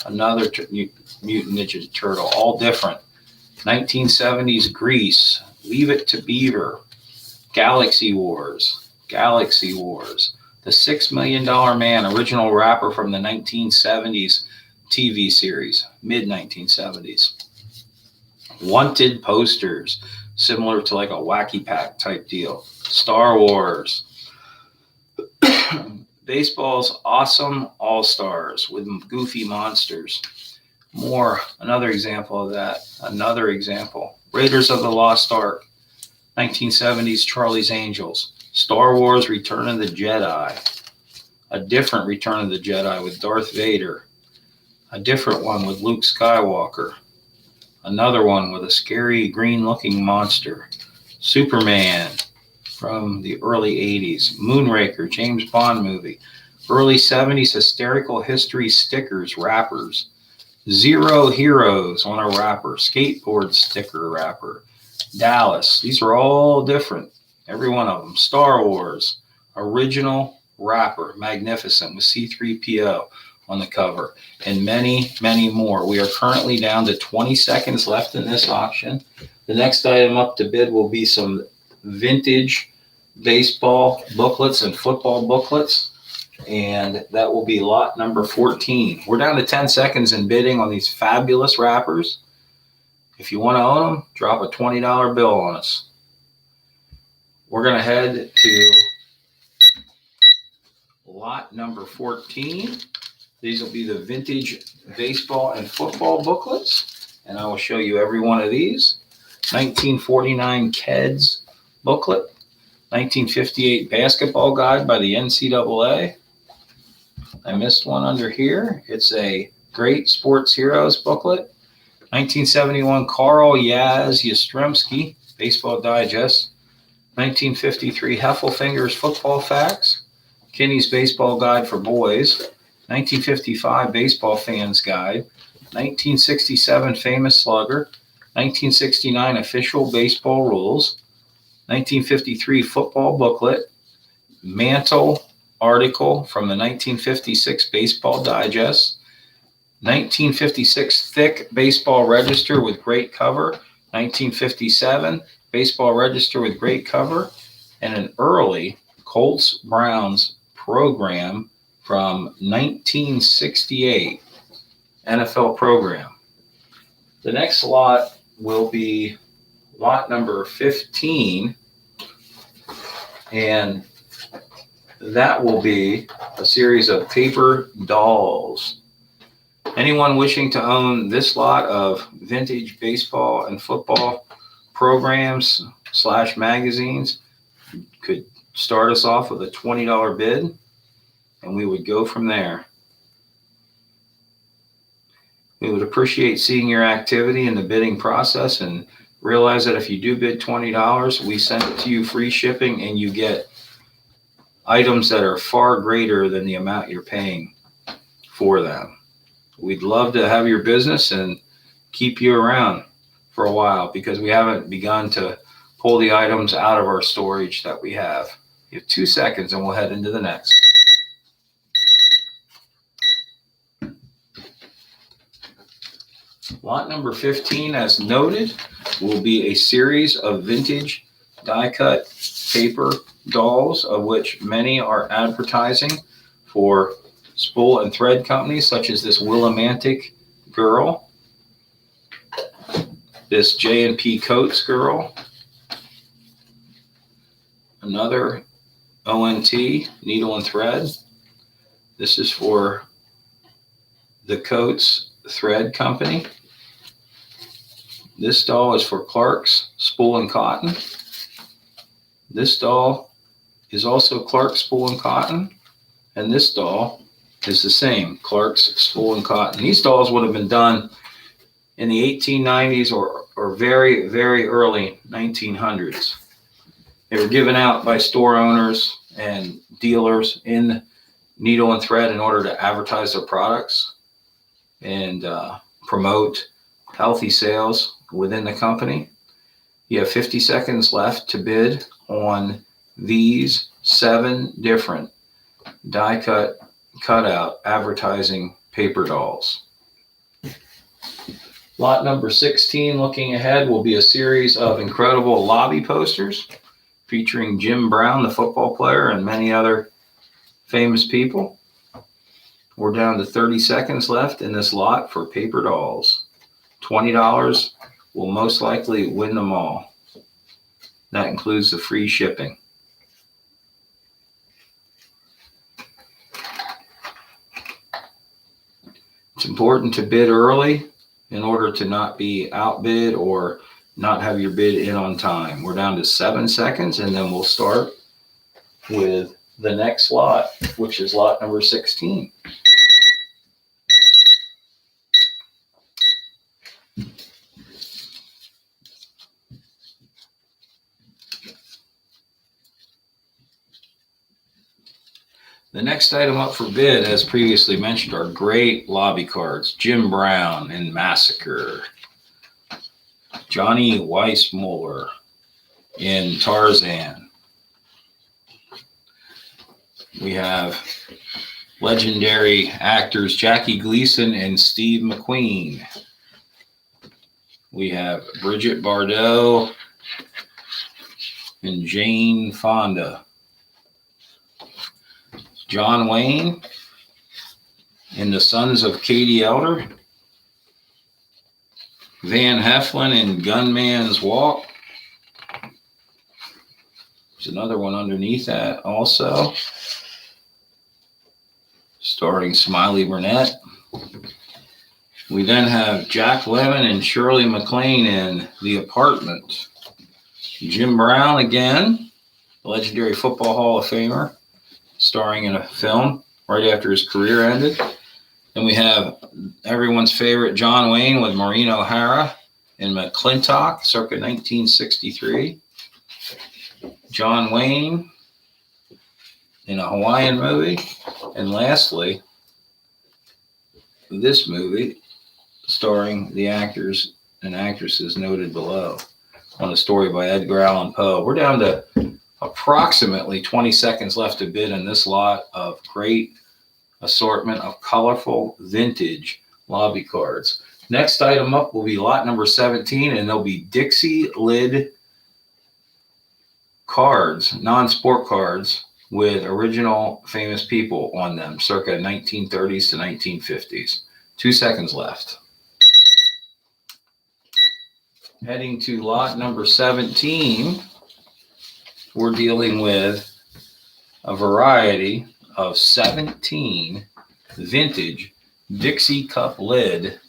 Speaker 1: Another Mutant Ninja Turtle, all different. 1970s Grease, Leave It to Beaver, Galaxy Wars, The $6 Million Man, original wrapper from the 1970s TV series, mid-1970s. Wanted posters, similar to like a Wacky Pack type deal. Star Wars. Baseball's Awesome All-Stars with goofy monsters. Another example of that. Another example. Raiders of the Lost Ark. 1970s Charlie's Angels. Star Wars Return of the Jedi. A different Return of the Jedi with Darth Vader. A different one with Luke Skywalker. Another one with a scary green-looking monster. Superman from the early 80s. Moonraker, James Bond movie. Early 70s hysterical history stickers, wrappers. Zero Heroes on a wrapper. Skateboard sticker wrapper. Dallas. These are all different. Every one of them. Star Wars. Original wrapper, magnificent, with C3PO on the cover, and many, many more. We are currently down to 20 seconds left in this auction. The next item up to bid will be some vintage baseball booklets and football booklets, and that will be lot number 14. We're down to 10 seconds in bidding on these fabulous wrappers. If you want to own them, drop a $20 bill on us. We're going to head to lot number 14. These will be the vintage baseball and football booklets, and I will show you every one of these. 1949 Keds booklet, 1958 basketball guide by the NCAA. I missed one under here. It's a Great Sports Heroes booklet. 1971 Carl Yastrzemski Baseball Digest. 1953 Heffelfinger's Football Facts. Kinney's Baseball Guide for Boys. 1955 Baseball Fans Guide. 1967 Famous Slugger. 1969 Official Baseball Rules. 1953 Football Booklet. Mantle article from the 1956 Baseball Digest. 1956 Thick Baseball Register with great cover. 1957 Baseball Register with great cover. And an early Colts Browns program from 1968 NFL program. The next lot will be lot number 15, and that will be a series of paper dolls. Anyone wishing to own this lot of vintage baseball and football programs / magazines could start us off with a $20 bid, and we would go from there. We would appreciate seeing your activity in the bidding process, and realize that if you do bid $20, we send it to you free shipping, and you get items that are far greater than the amount you're paying for them. We'd love to have your business and keep you around for a while, because we haven't begun to pull the items out of our storage that we have. You have 2 seconds and we'll head into the next. Lot number 15, as noted, will be a series of vintage die-cut paper dolls, of which many are advertising for spool and thread companies, such as this Willimantic girl, this J&P Coates girl, another ONT needle and thread. This is for the Coates Thread Company. This doll is for Clark's Spool and Cotton. This doll is also Clark's Spool and Cotton, and this doll is the same, Clark's Spool and Cotton. These dolls would have been done in the 1890s or very, very early 1900s. They were given out by store owners and dealers in needle and thread in order to advertise their products and promote healthy sales within the company. You have 50 seconds left to bid on these 7 different die-cut, cutout advertising paper dolls. Lot number 16, looking ahead, will be a series of incredible lobby posters featuring Jim Brown, the football player, and many other famous people. We're down to 30 seconds left in this lot for paper dolls. $20 will most likely win them all. That includes the free shipping. It's important to bid early in order to not be outbid or not have your bid in on time. We're down to 7 seconds, and then we'll start with the next lot, which is lot number 16. The next item up for bid, as previously mentioned, are great lobby cards. Jim Brown in Massacre. Johnny Weissmuller in Tarzan. We have legendary actors Jackie Gleason and Steve McQueen. We have Bridget Bardot and Jane Fonda. John Wayne and the Sons of Katie Elder. Van Heflin in Gunman's Walk. There's another one underneath that also, starring Smiley Burnett. We then have Jack Lemmon and Shirley MacLaine in The Apartment. Jim Brown again, the legendary Football Hall of Famer, starring in a film right after his career ended. Then we have everyone's favorite John Wayne with Maureen O'Hara in McClintock, circa 1963. John Wayne in a Hawaiian movie. And lastly, this movie starring the actors and actresses noted below on a story by Edgar Allan Poe. We're down to approximately 20 seconds left to bid in this lot of great assortment of colorful vintage lobby cards. Next item up will be lot number 17, and there'll be Dixie lid cards, non-sport cards with original famous people on them, circa 1930s to 1950s. 2 seconds left. Heading to lot number 17, we're dealing with a variety of 17 vintage Dixie cup lid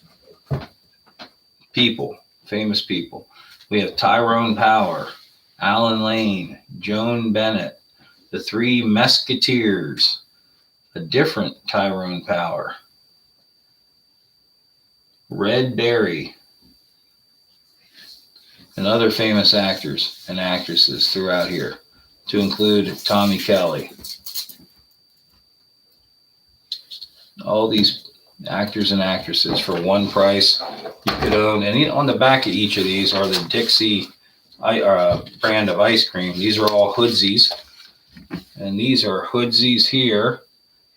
Speaker 1: people, famous people. We have Tyrone Power, Alan Lane, Joan Bennett, the Three Musketeers, a different Tyrone Power, Red Berry, and other famous actors and actresses throughout here, to include Tommy Kelly. All these actors and actresses for one price. You could own, and on the back of each of these are the Dixie brand of ice cream. These are all Hoodsies, and these are Hoodsies here.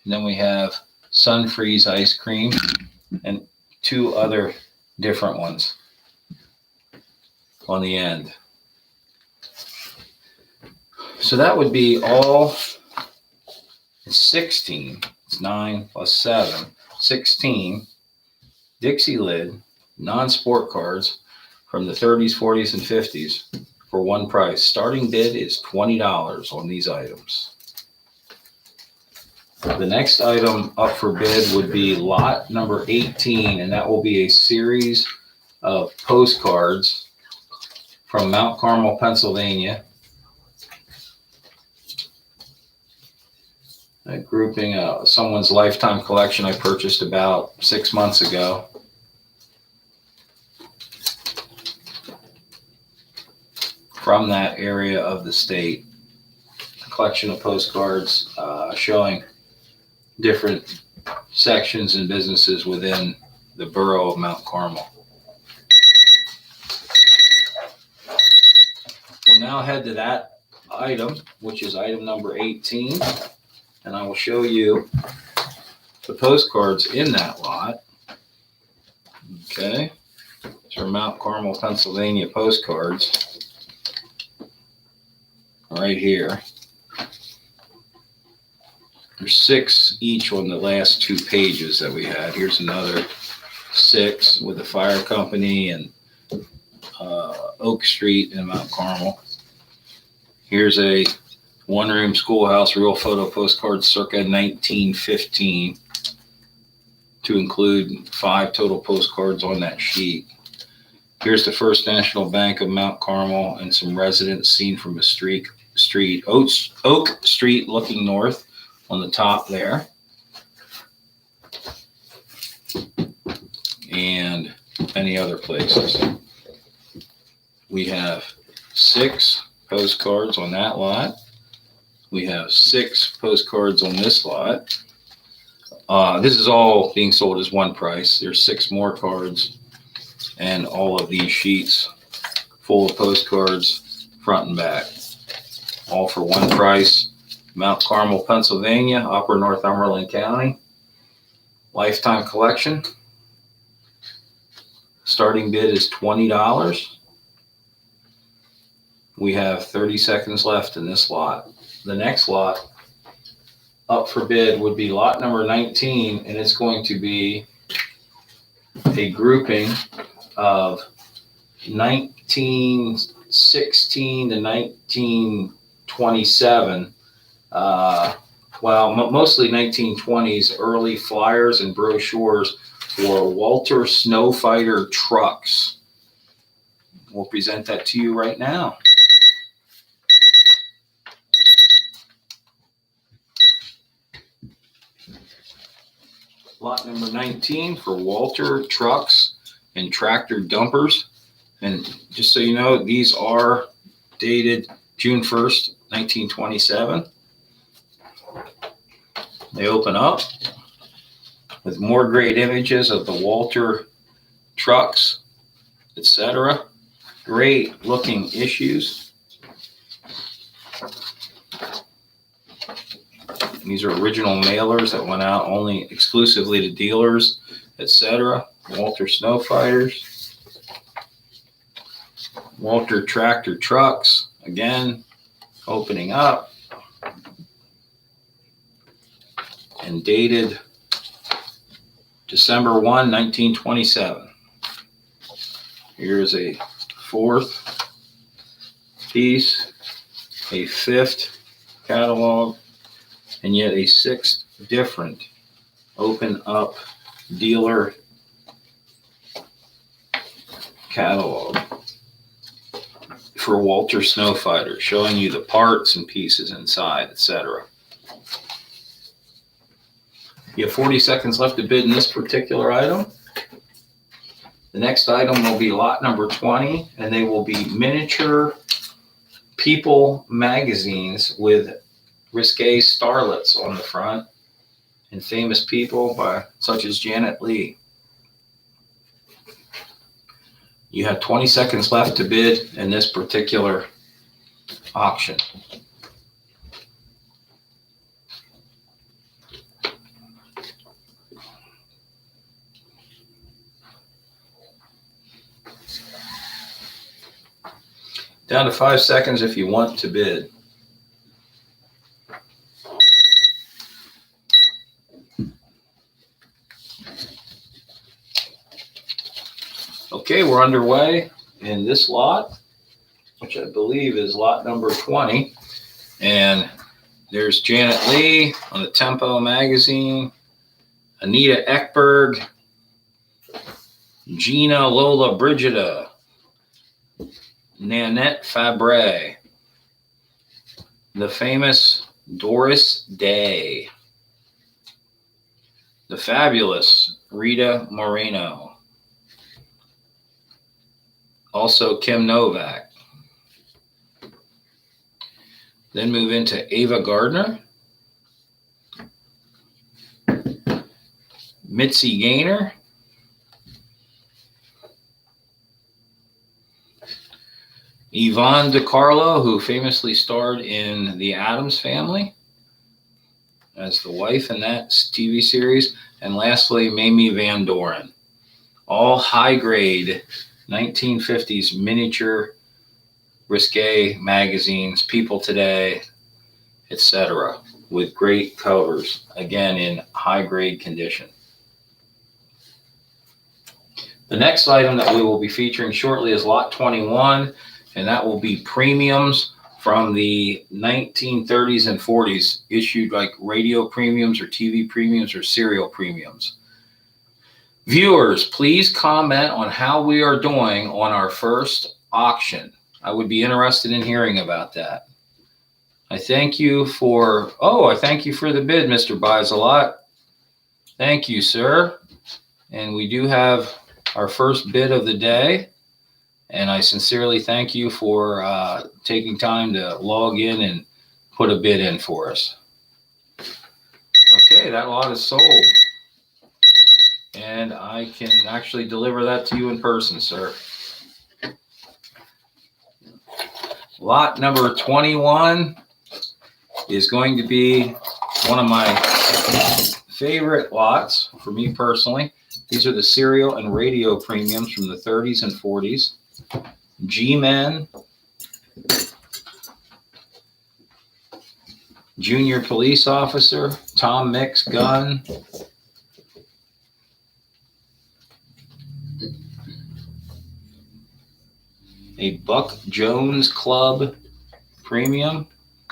Speaker 1: And then we have Sunfreeze ice cream and two other different ones on the end. So that would be all 16. It's 9 plus 7, 16 Dixie lid non-sport cards from the 30s, 40s, and 50s for one price. Starting bid is $20 on these items. The next item up for bid would be lot number 18, and that will be a series of postcards from Mount Carmel, Pennsylvania. A grouping, someone's lifetime collection I purchased about 6 months ago. From that area of the state. A collection of postcards showing different sections and businesses within the borough of Mount Carmel. We'll now head to that item, which is item number 18. And I will show you the postcards in that lot. Okay. These are Mount Carmel, Pennsylvania postcards. Right here. There's 6 each on the last 2 pages that we had. Here's another 6 with the fire company and Oak Street in Mount Carmel. Here's a one-room schoolhouse real photo postcard circa 1915 to include 5 total postcards on that sheet. Here's the First National Bank of Mount Carmel and some residents seen from a street, Oak Street looking north on the top there. And many other places. We have 6 postcards on that lot. We have 6 postcards on this lot. This is all being sold as one price. There's 6 more cards and all of these sheets full of postcards front and back. All for one price. Mount Carmel, Pennsylvania, Upper Northumberland County. Lifetime collection. Starting bid is $20. We have 30 seconds left in this lot. The next lot up for bid would be lot number 19, and it's going to be a grouping of 1916 to 1927. Mostly 1920s early flyers and brochures for Walter Snowfighter trucks. We'll present that to you right now. Lot number 19 for Walter trucks and tractor dumpers. And just so you know, these are dated June 1st, 1927. They open up with more great images of the Walter trucks, etc. Great looking issues. These are original mailers that went out only exclusively to dealers, etc. Walter Snowfighters. Walter tractor trucks, again, opening up. And dated December 1, 1927. Here's a fourth piece, a fifth catalog, and yet a sixth different open up dealer catalog for Walter Snowfighter, showing you the parts and pieces inside, etc. You have 40 seconds left to bid in this particular item. The next item will be lot number 20, and they will be miniature people magazines with risque starlets on the front and famous people such as Janet Leigh. You have 20 seconds left to bid in this particular auction. Down to 5 seconds if you want to bid. Okay, we're underway in this lot, which I believe is lot number 20. And there's Janet Leigh on the Tempo magazine, Anita Ekberg, Gina Lola Brigida, Nanette Fabre, the famous Doris Day, the fabulous Rita Moreno, also Kim Novak. Then move into Ava Gardner, Mitzi Gaynor, Yvonne DiCarlo, who famously starred in The Addams Family as the wife in that TV series, and lastly, Mamie Van Doren. All high-grade 1950s miniature risque magazines, People Today, etc., with great covers, again in high-grade condition. The next item that we will be featuring shortly is lot 21, and that will be premiums from the 1930s and 40s, issued like radio premiums or TV premiums or serial premiums. Viewers, please comment on how we are doing on our first auction. I would be interested in hearing about that. I thank you for the bid, Mr. Buys a Lot. Thank you, sir. And we do have our first bid of the day. And I sincerely thank you for taking time to log in and put a bid in for us. Okay, that lot is sold. And I can actually deliver that to you in person, sir. Lot number 21 is going to be one of my favorite lots for me personally. These are the serial and radio premiums from the 30s and 40s. G-Men, Junior Police Officer, Tom Mix Gun, a Buck Jones Club Premium,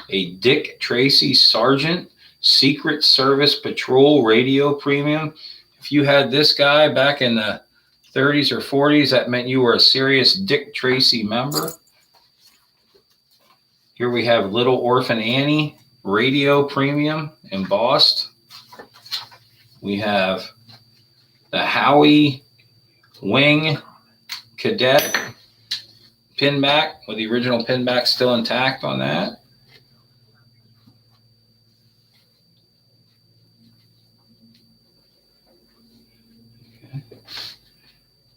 Speaker 1: a Dick Tracy Sergeant Secret Service Patrol Radio Premium. If you had this guy back in the 30s or 40s, that meant you were a serious Dick Tracy member. Here we have Little Orphan Annie Radio Premium embossed. We have the Howie Wing Cadet pinback with the original pinback still intact on that.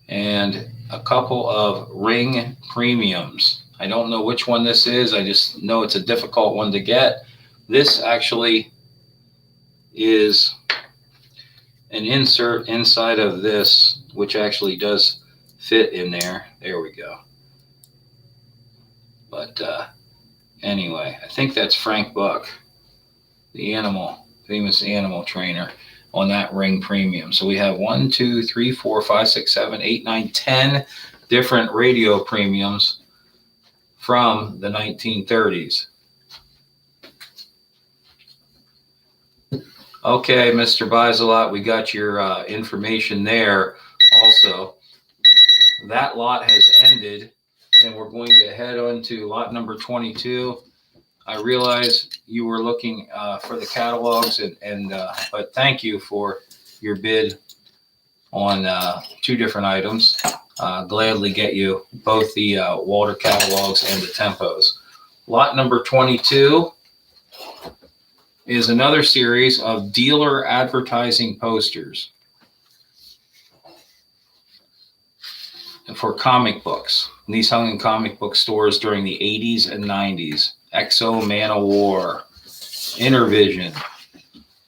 Speaker 1: And a couple of ring premiums. I don't know which one this is. I just know it's a difficult one to get. This actually is an insert inside of this, which actually does fit in there. There we go. But anyway, I think that's Frank Buck, the famous animal trainer, on that ring premium. So we have 1, 2, 3, 4, 5, 6, 7, 8, 9, 10 different radio premiums from the 1930s. Okay, Mr. Buys-A-Lot, we got your information there. Also, that lot has ended, and we're going to head on to lot number 22. I realize you were looking for the catalogs, but thank you for your bid on 2 different items. Gladly get you both the Walter catalogs and the tempos. Lot number 22 is another series of dealer advertising posters for comic books. And these hung in comic book stores during the 80s and 90s. Exo Man of War, Intervision,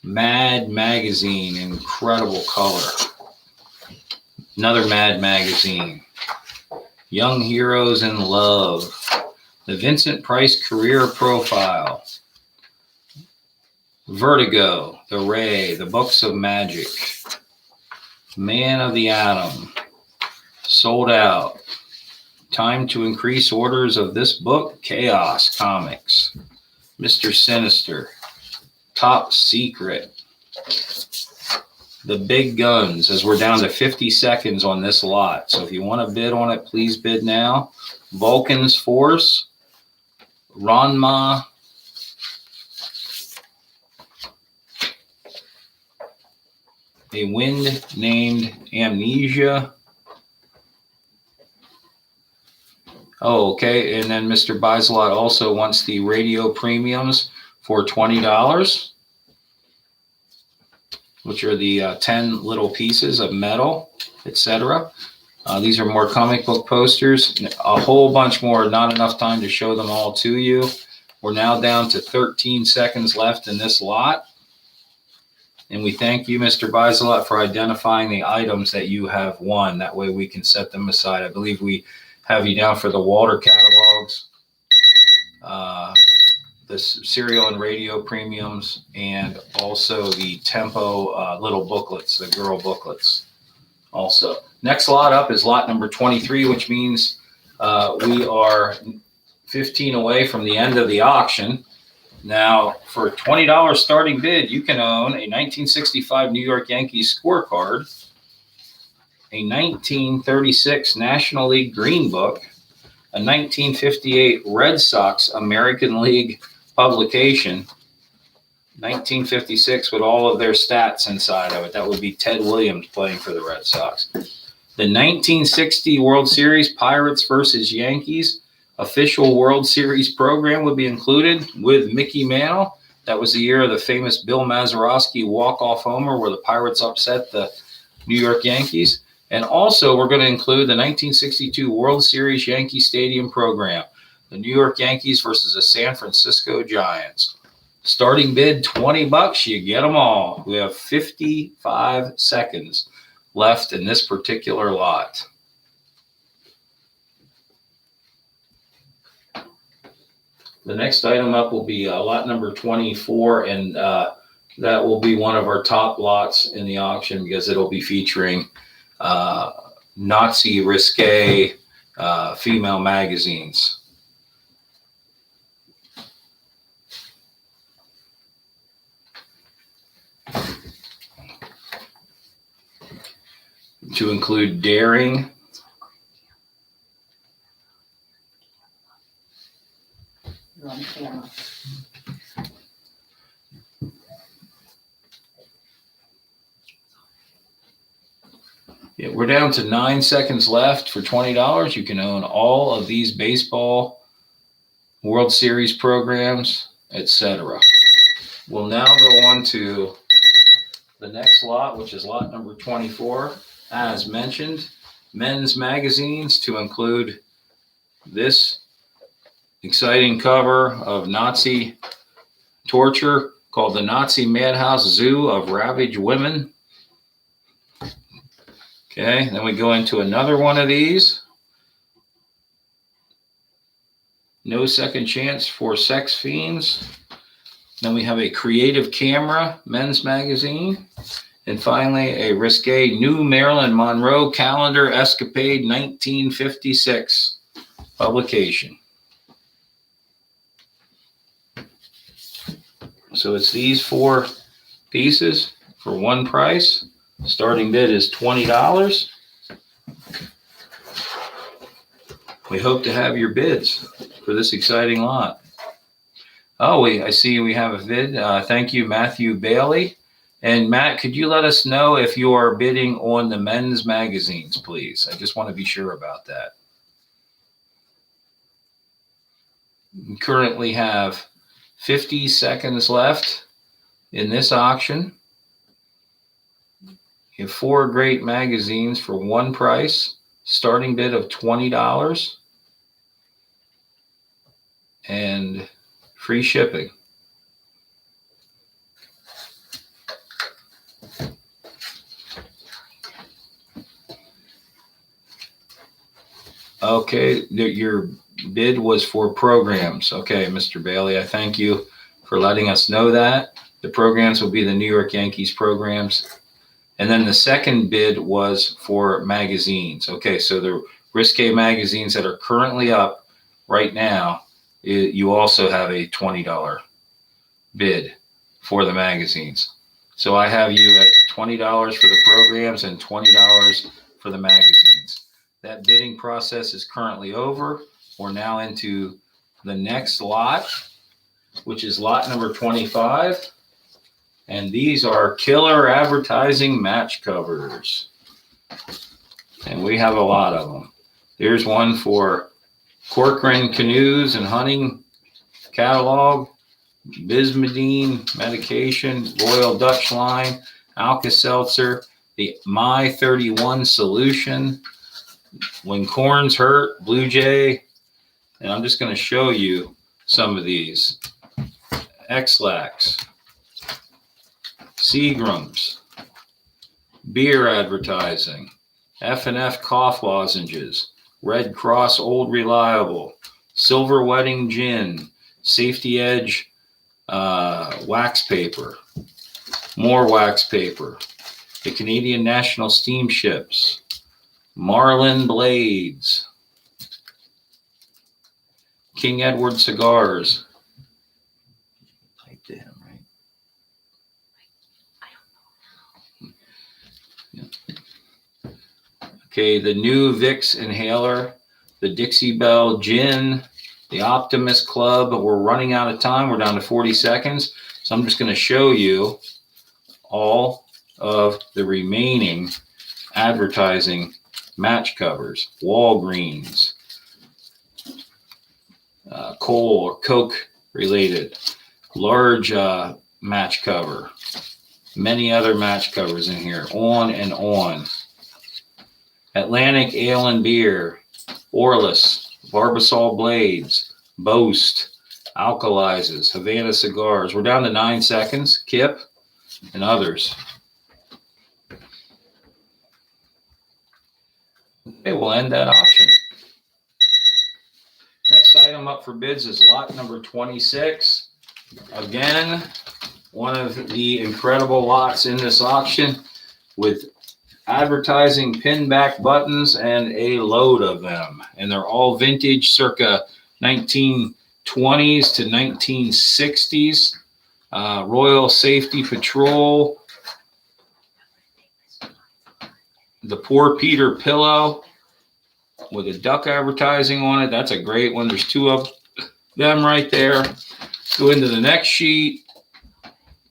Speaker 1: Mad Magazine, incredible color. Another Mad Magazine, Young Heroes in Love, the Vincent Price Career Profile, Vertigo, The Ray, The Books of Magic, Man of the Atom, Sold Out, Time to Increase Orders of This Book, Chaos Comics, Mr. Sinister, Top Secret, The Big Guns, as we're down to 50 seconds on this lot. So if you want to bid on it, please bid now. Vulcan's Force, Ranma, A Wind Named Amnesia. Oh, okay. And then Mr. Buys-A-Lot also wants the radio premiums for $20, which are the 10 little pieces of metal, etc. These are more comic book posters, a whole bunch more. Not enough time to show them all to you. We're now down to 13 seconds left in this lot. And we thank you, Mr. Buys-A-Lot, for identifying the items that you have won. That way we can set them aside. I believe we have you down for the Walter catalogs, the serial and radio premiums, and also the tempo little booklets, the girl booklets also. Next lot up is lot number 23, which means we are 15 away from the end of the auction. Now, for a $20 starting bid, you can own a 1965 New York Yankees scorecard, a 1936 National League Green Book, a 1958 Red Sox American League publication, 1956 with all of their stats inside of it. That would be Ted Williams playing for the Red Sox. The 1960 World Series Pirates versus Yankees official World Series program would be included with Mickey Mantle. That was the year of the famous Bill Mazeroski walk-off homer where the Pirates upset the New York Yankees. And also, we're going to include the 1962 World Series Yankee Stadium program, the New York Yankees versus the San Francisco Giants. Starting bid $20. You get them all. We have 55 seconds left in this particular lot. The next item up will be lot number 24, and that will be one of our top lots in the auction because it'll be featuring Nazi risque female magazines. To include Daring, yeah, we're down to 9 seconds left for $20. You can own all of these baseball, World Series programs, etc. We'll now go on to the next lot, which is lot number 24. As mentioned, men's magazines, to include this exciting cover of Nazi torture called The Nazi Madhouse Zoo of Ravaged Women. Okay, then we go into another one of these. No Second Chance for Sex Fiends. Then we have a Creative Camera men's magazine. And finally, a risque New Marilyn Monroe Calendar Escapade 1956 publication. So it's these 4 pieces for one price. Starting bid is $20. We hope to have your bids for this exciting lot. Oh, I see we have a bid. Thank you, Matthew Bailey. And Matt, could you let us know if you are bidding on the men's magazines, please? I just want to be sure about that. We currently have 50 seconds left in this auction. You have 4 great magazines for one price, starting bid of $20, and free shipping. Okay, your bid was for programs. Okay, Mr. Bailey, I thank you for letting us know that. The programs will be the New York Yankees programs. And then the second bid was for magazines. Okay, so the risque magazines that are currently up right now, you also have a $20 bid for the magazines. So I have you at $20 for the programs and $20 for the magazines. That bidding process is currently over. We're now into the next lot, which is lot number 25. And these are killer advertising match covers. And we have a lot of them. There's one for Corcoran Canoes and Hunting Catalog, Bismidine Medication, Royal Dutch Line, Alka-Seltzer, the My 31 Solution, When Corn's Hurt, Blue Jay. And I'm just going to show you some of these. X-Lax, Seagram's, beer advertising, F&F cough lozenges, Red Cross Old Reliable, Silver Wedding Gin, Safety Edge wax paper, more wax paper, the Canadian National Steamships, Marlin Blades, King Edward Cigars. Type to him, right? Yeah. Okay, the new Vicks inhaler, the Dixie Belle Gin, the Optimist Club. We're running out of time. We're down to 40 seconds. So I'm just going to show you all of the remaining advertising match covers. Walgreens, coal or Coke related, large match cover, many other match covers in here, on and on. Atlantic Ale and Beer, Orlis, Barbasol Blades, Boast, Alkalizes, Havana cigars. We're down to 9 seconds. Kip and others. Okay, we'll end that auction. Next item up for bids is lot number 26. Again, one of the incredible lots in this auction with advertising pinback buttons and a load of them. And they're all vintage, circa 1920s to 1960s. Royal Safety Patrol, the Poor Peter pillow with a duck advertising on it. That's a great one. There's two of them right there. Go into the next sheet.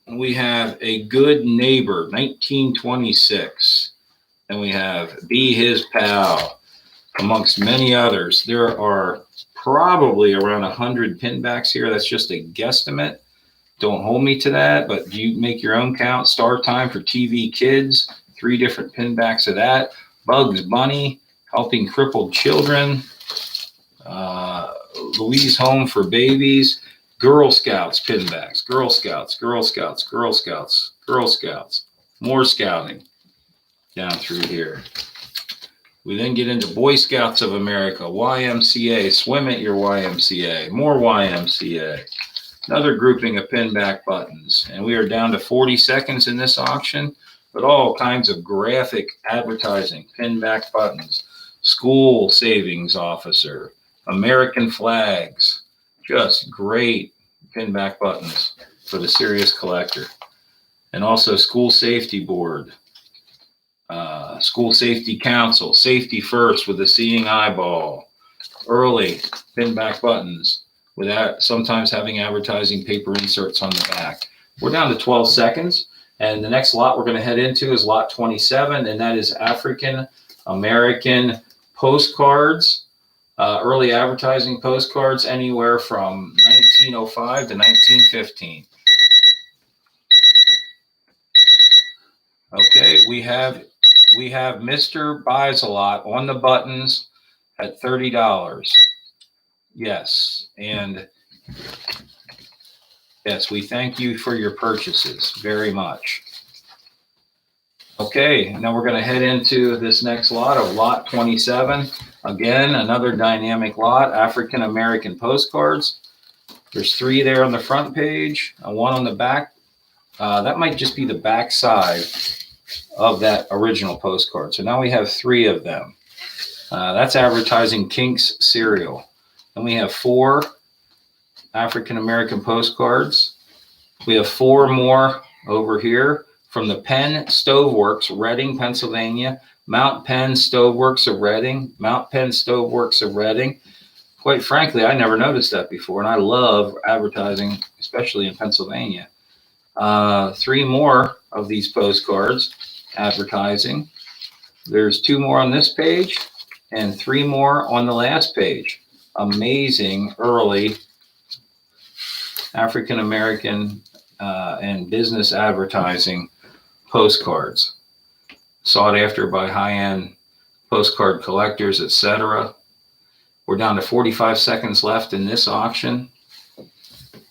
Speaker 1: We have a Good Neighbor, 1926. And we have Be His Pal, amongst many others. There are probably around 100 pinbacks here. That's just a guesstimate. Don't hold me to that, but you make your own count. Star Time for TV Kids, 3 different pinbacks of that. Bugs Bunny, Helping Crippled Children. Louise Home for Babies. Girl Scouts pinbacks. Girl Scouts, Girl Scouts, Girl Scouts, Girl Scouts. More scouting down through here. We then get into Boy Scouts of America, YMCA, Swim at Your YMCA, more YMCA. Another grouping of pinback buttons. And we are down to 40 seconds in this auction, but all kinds of graphic advertising, pinback buttons, School Savings Officer, American flags, just great pinback buttons for the serious collector. And also School Safety Board, School Safety Council, Safety First with a seeing eyeball, early pinback buttons without sometimes having advertising paper inserts on the back. We're down to 12 seconds. And the next lot we're going to head into is lot 27, and that is African American postcards. Early advertising postcards anywhere from 1905 to 1915. Okay, we have Mr. Buys a Lot on the buttons at $30. Yes, and yes, we thank you for your purchases very much. Okay, now we're going to head into this next lot of lot 27. Again, another dynamic lot, African American postcards. There's 3 there on the front page, 1 on the back. That might just be the back side of that original postcard. So now we have 3 of them. That's advertising Kinks cereal. And we have 4 African American postcards. We have 4 more over here from the Penn Stoveworks, Reading, Pennsylvania. Mount Penn Stoveworks of Reading. Mount Penn Stoveworks of Reading. Quite frankly, I never noticed that before, and I love advertising, especially in Pennsylvania. 3 more of these postcards advertising. There's 2 more on this page and 3 more on the last page. Amazing early African American and business advertising postcards, sought after by high-end postcard collectors, etc. We're down to 45 seconds left in this auction.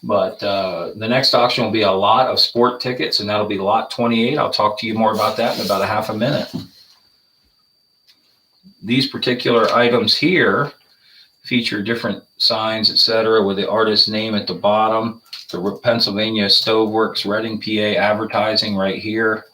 Speaker 1: But the next auction will be a lot of sport tickets, and that'll be lot 28. I'll talk to you more about that in about a half a minute. These particular items here feature different signs, etc., with the artist's name at the bottom. The Pennsylvania Stoveworks, Reading, PA advertising right here.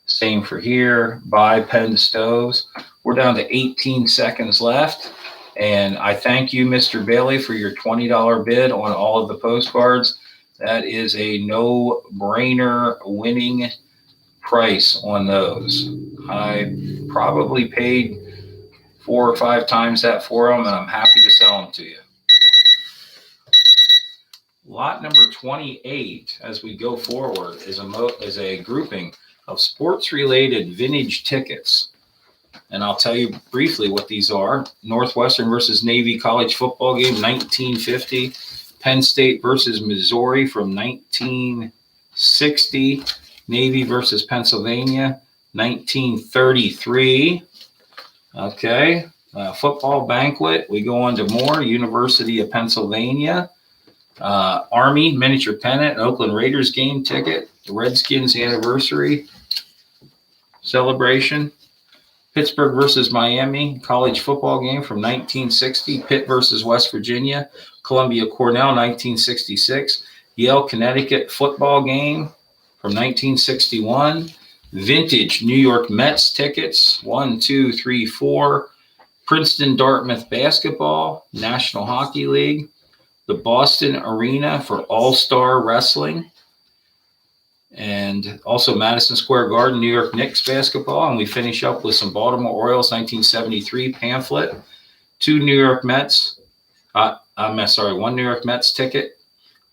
Speaker 1: Same for here. Buy Penn Stoves. We're down to 18 seconds left. And I thank you, Mr. Bailey, for your $20 bid on all of the postcards. That is a no-brainer winning price on those. I probably paid 4 or 5 times that for them, and I'm happy to sell them to you. Lot number 28, as we go forward, is a grouping of sports-related vintage tickets. And I'll tell you briefly what these are. Northwestern versus Navy college football game, 1950. Penn State versus Missouri from 1960. Navy versus Pennsylvania, 1933. Okay. Football banquet. We go on to more. University of Pennsylvania. Army miniature pennant, Oakland Raiders game ticket, the Redskins anniversary celebration, Pittsburgh versus Miami college football game from 1960, Pitt versus West Virginia, Columbia Cornell 1966, Yale Connecticut football game from 1961, vintage New York Mets tickets, 1, 2, 3, 4, Princeton Dartmouth basketball, National Hockey League, the Boston Arena for All-Star Wrestling, and also Madison Square Garden, New York Knicks basketball. And we finish up with some Baltimore Orioles 1973 pamphlet, one New York Mets ticket,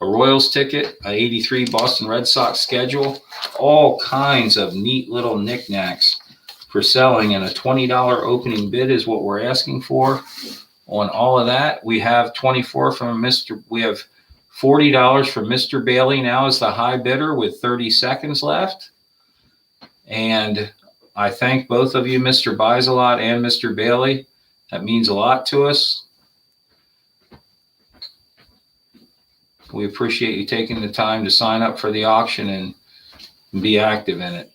Speaker 1: a Royals ticket, an 83 Boston Red Sox schedule, all kinds of neat little knickknacks for selling, and a $20 opening bid is what we're asking for on all of that. We have $40 from Mr. Bailey now as the high bidder with 30 seconds left. And I thank both of you, Mr. Buys-A-Lot and Mr. Bailey. That means a lot to us. We appreciate you taking the time to sign up for the auction and be active in it.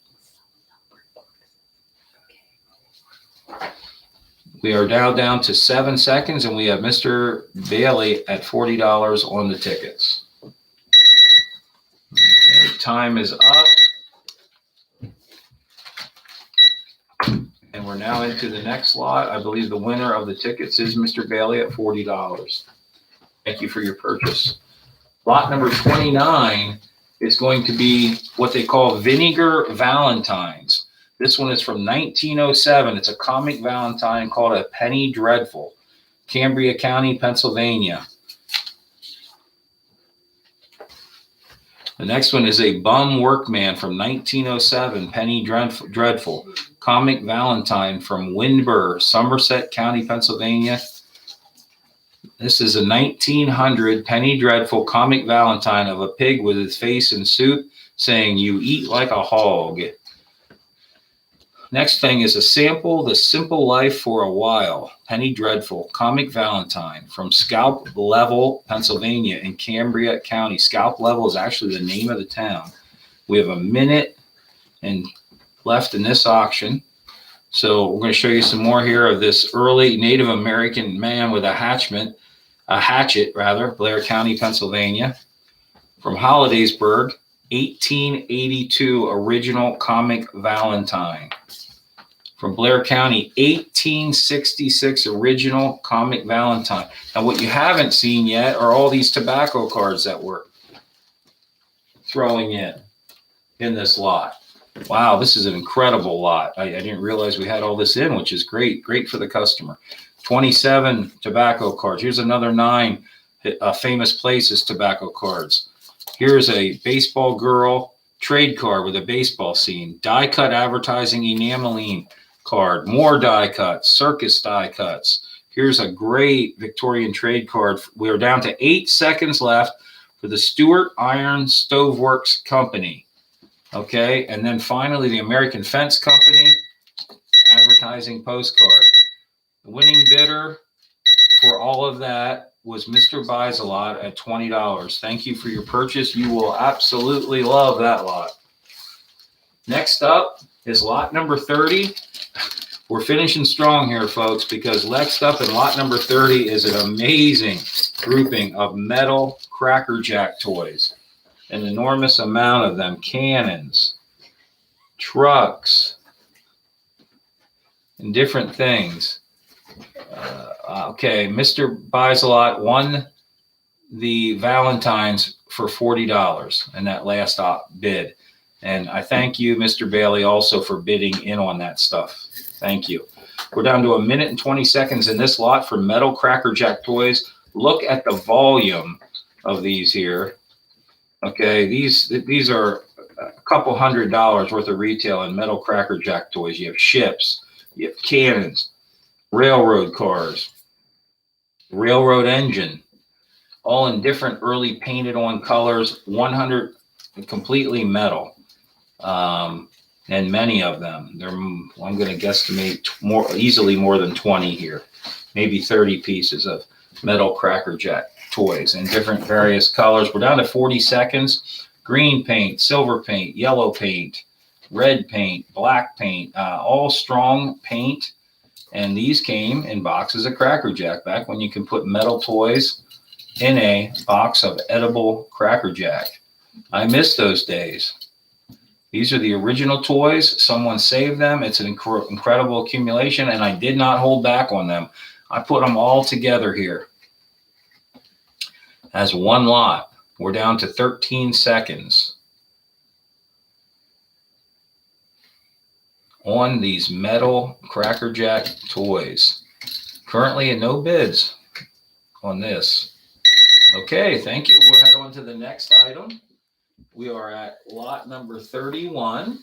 Speaker 1: We are now down to 7 seconds, and we have Mr. Bailey at $40 on the tickets. Okay, time is up. And we're now into the next lot. I believe the winner of the tickets is Mr. Bailey at $40. Thank you for your purchase. Lot number 29 is going to be what they call Vinegar Valentines. This one is from 1907. It's a comic Valentine called a Penny Dreadful, Cambria County, Pennsylvania. The next one is a Bum Workman from 1907, Penny Dreadful, comic Valentine from Windber, Somerset County, Pennsylvania. This is a 1900 Penny Dreadful comic Valentine of a pig with his face in soup saying, "You eat like a hog." Next thing is a sample, The Simple Life for a While, Penny Dreadful, comic Valentine from Scalp Level, Pennsylvania in Cambria County. Scalp Level is actually the name of the town. We have a minute and left in this auction. So we're going to show you some more here of this early Native American man with a hatchet, Blair County, Pennsylvania. From Hollidaysburg, 1882 original comic Valentine. From Blair County, 1866 original comic Valentine. Now, what you haven't seen yet are all these tobacco cards that we're throwing in this lot. Wow, this is an incredible lot. I didn't realize we had all this in, which is great. Great for the customer. 27 tobacco cards. Here's another 9 famous places tobacco cards. Here's a baseball girl trade card with a baseball scene. Die cut advertising enameline card. More die cuts. Circus die cuts. Here's a great Victorian trade card. We are down to 8 seconds left for the Stewart Iron Stoveworks Company. Okay, and then finally the American Fence Company advertising postcard. The winning bidder for all of that was Mr. Buys-A-Lot at $20. Thank you for your purchase. You will absolutely love that lot. Next up is lot number 30. We're finishing strong here, folks, because next up in lot number 30 is an amazing grouping of metal Cracker Jack toys. An enormous amount of them. Cannons, trucks, and different things. Okay, Mr. Buys-A-Lot won the Valentines for $40 in that last bid. And I thank you, Mr. Bailey, also for bidding in on that stuff. Thank you. We're down to 1 minute and 20 seconds in this lot for metal Cracker Jack toys. Look at the volume of these here. Okay, these are a couple $100 worth of retail in metal Cracker Jack toys. You have ships, you have cannons, railroad cars, railroad engine, all in different early painted on colors, 100 completely metal. And many of them, I'm going to guesstimate more than 20 here, maybe 30 pieces of metal Cracker Jack toys in different various colors. We're down to 40 seconds. Green paint, silver paint, yellow paint, red paint, black paint, all strong paint. And these came in boxes of Cracker Jack back when you can put metal toys in a box of edible Cracker Jack. I miss those days. These are the original toys. Someone saved them. It's an incredible accumulation, and I did not hold back on them. I put them all together here as one lot. We're down to 13 seconds on these metal Cracker Jack toys. Currently no bids on this. Okay, thank you. We'll head on to the next item. We are at lot number 31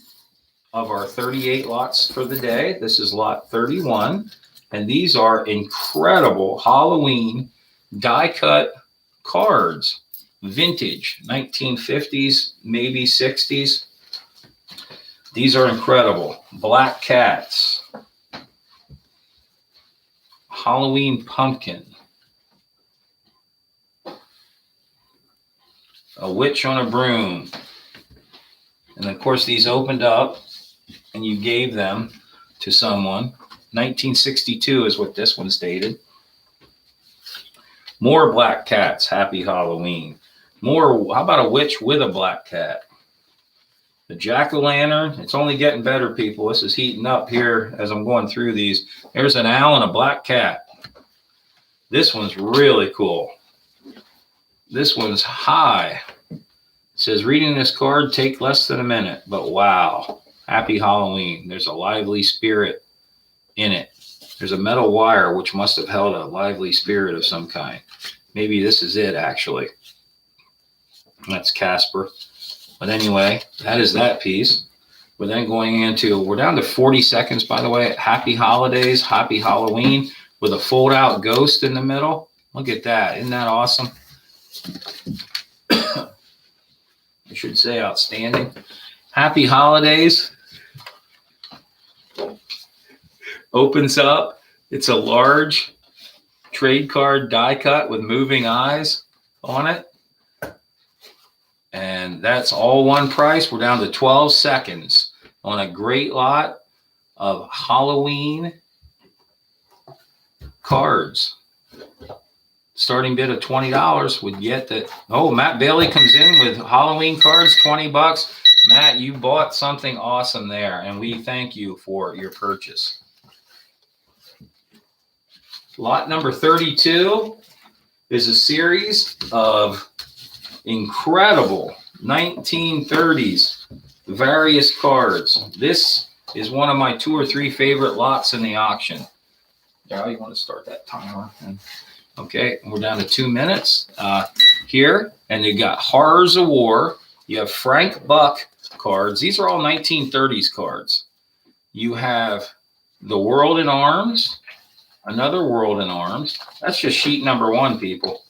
Speaker 1: of our 38 lots for the day. This is lot 31. And these are incredible Halloween die-cut cards. Vintage, 1950s, maybe 60s. These are incredible. Black cats. Halloween pumpkin. A witch on a broom. And of course these opened up and you gave them to someone. 1962 is what this one's dated. More black cats. Happy Halloween. More, how about a witch with a black cat? The jack-o'-lantern. It's only getting better, people. This is heating up here as I'm going through these. There's an owl and a black cat. This one's really cool. This one's high. It says, reading this card take less than a minute, but wow. Happy Halloween. There's a lively spirit in it. There's a metal wire which must have held a lively spirit of some kind. Maybe this is it, actually. That's Casper. But anyway, that is that piece. We're then going into, we're down to 40 seconds, by the way. Happy holidays, happy Halloween with a fold-out ghost in the middle. Look at that. Isn't that awesome? I should say outstanding. Happy holidays. Opens up. It's a large trade card die cut with moving eyes on it. And that's all one price. We're down to 12 seconds on a great lot of Halloween cards. Starting bid of $20 would get that. Oh, Matt Bailey comes in with Halloween cards, $20. Matt, you bought something awesome there, and we thank you for your purchase. Lot number 32 is a series of incredible 1930s various cards. This is one of my 2 or 3 favorite lots in the auction. Yeah, you want to start that timer? Okay, we're down to 2 minutes here, and you got Horrors of War. You have Frank Buck cards. These are all 1930s cards. You have The World in Arms, another World in Arms. That's just sheet number 1, people.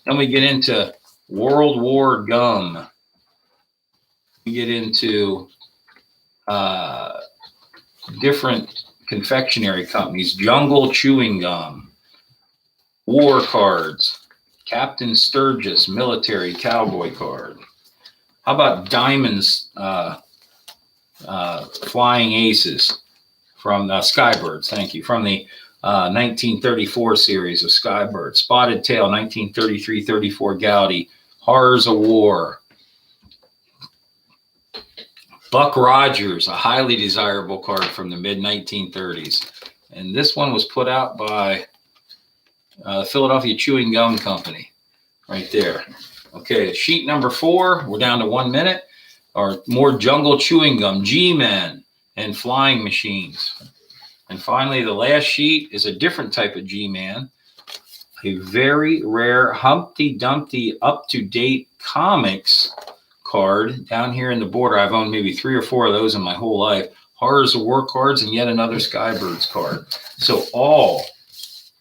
Speaker 1: Then we get into World War Gum. We get into different confectionery companies. Jungle Chewing Gum. War cards. Captain Sturgis military cowboy card. How about Diamonds Flying Aces from Skybirds? Thank you. From the 1934 series of Skybird. Spotted Tail 1933-34 Gaudy. Horrors of War. Buck Rogers, a highly desirable card from the mid-1930s. And this one was put out by the Philadelphia Chewing Gum Company. Right there. Okay, sheet number 4. We're down to 1 minute. Or more Jungle Chewing Gum, G-Men, and Flying Machines. And finally, the last sheet is a different type of G-Man. A very rare Humpty Dumpty up-to-date comics card down here in the border. I've owned maybe 3 or 4 of those in my whole life. Horrors of War cards and yet another Skybirds card. So all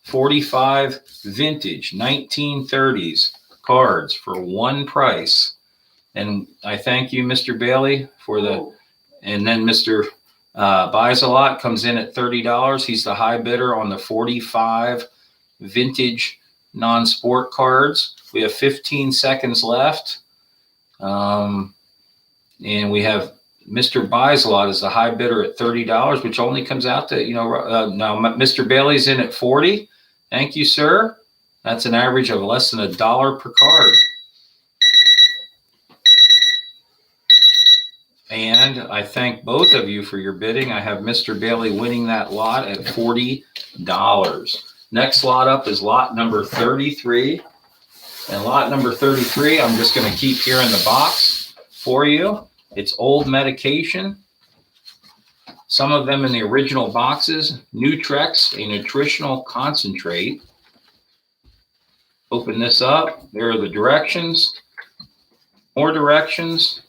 Speaker 1: 45 vintage 1930s cards for one price. And I thank you, Mr. Bailey, for the, and then Mr. Buys a Lot comes in at $30. He's the high bidder on the 45 vintage non-sport cards. We have 15 seconds left. And we have Mr. Buys a Lot is the high bidder at $30, which only comes out to, now Mr. Bailey's in at 40. Thank you, sir. That's an average of less than $1 per card. And I thank both of you for your bidding. I have Mr. Bailey winning that lot at $40. Next lot up is lot number 33. And lot number 33, I'm just going to keep here in the box for you. It's old medication. Some of them in the original boxes. Nutrex, a nutritional concentrate. Open this up. There are the directions. More directions.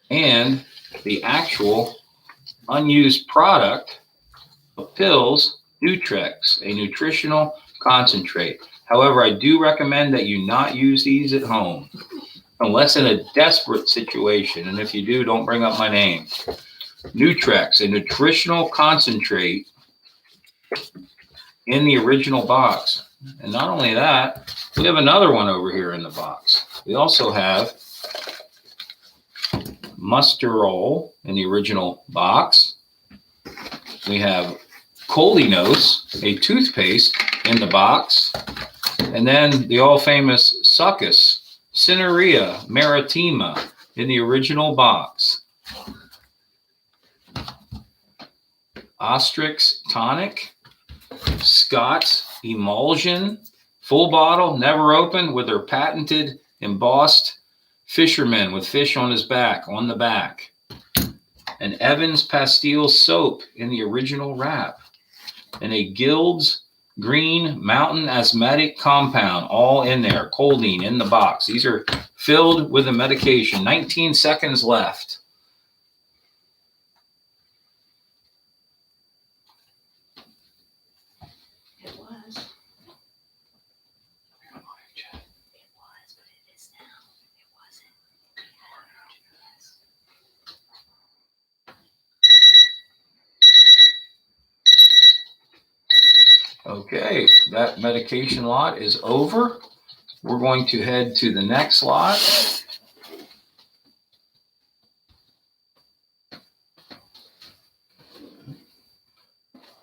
Speaker 1: And the actual unused product of pills, Nutrex, a nutritional concentrate. However, I do recommend that you not use these at home unless in a desperate situation. And if you do, don't bring up my name. Nutrex, a nutritional concentrate in the original box. And not only that, we have another one over here in the box. We also have Musterol in the original box. We have Colinos, a toothpaste, in the box. And then the all-famous Succus, Cinerea Maritima, in the original box. Ostrix Tonic, Scott's Emulsion, full bottle, never opened, with their patented embossed fisherman with fish on his back, on the back. An Evans Pastille soap in the original wrap. And a Guild's Green Mountain Asthmatic Compound, all in there. Codeine in the box. These are filled with the medication. 19 seconds left.
Speaker 2: It was. It was, but it is now. It wasn't.
Speaker 1: Okay, that medication lot is over. We're going to head to the next lot.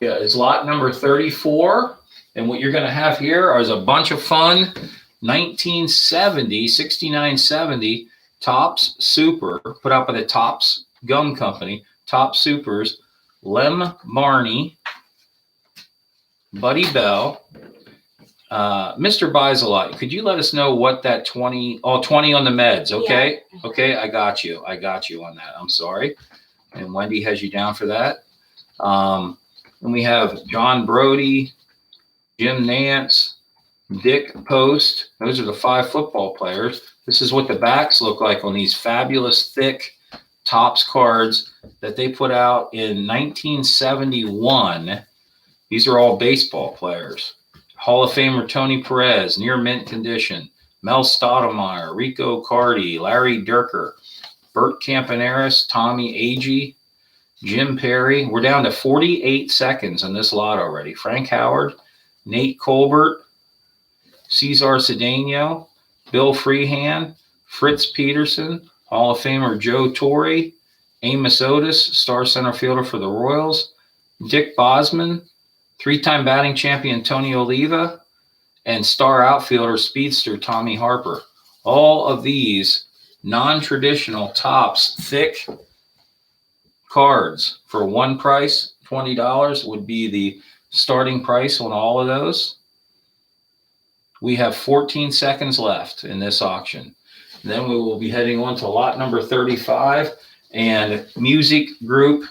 Speaker 1: Yeah, it's lot number 34. And what you're going to have here is a bunch of fun 6970 Tops Super, put out by the Tops Gum Company. Top Supers, Lem Marnie, Buddy Bell, Mr. Buys a Lot. Could you let us know what that 20 on the meds? Okay. Yeah. Okay. I got you on that. I'm sorry. And Wendy has you down for that. And we have John Brody, Jim Nance, Dick Post. Those are the 5 football players. This is what the backs look like on these fabulous thick Tops cards that they put out in 1971. These are all baseball players. Hall of Famer Tony Perez, near mint condition. Mel Stottlemyre, Rico Cardi, Larry Durker, Bert Campaneris, Tommy Agee, Jim Perry. We're down to 48 seconds on this lot already. Frank Howard, Nate Colbert, Cesar Cedeno, Bill Freehand, Fritz Peterson, Hall of Famer Joe Torre, Amos Otis, star center fielder for the Royals, Dick Bosman, 3-time batting champion Tony Oliva, and star outfielder speedster Tommy Harper. All of these non-traditional Tops thick cards for one price, $20 would be the starting price on all of those. We have 14 seconds left in this auction. Then we will be heading on to lot number 35 and music group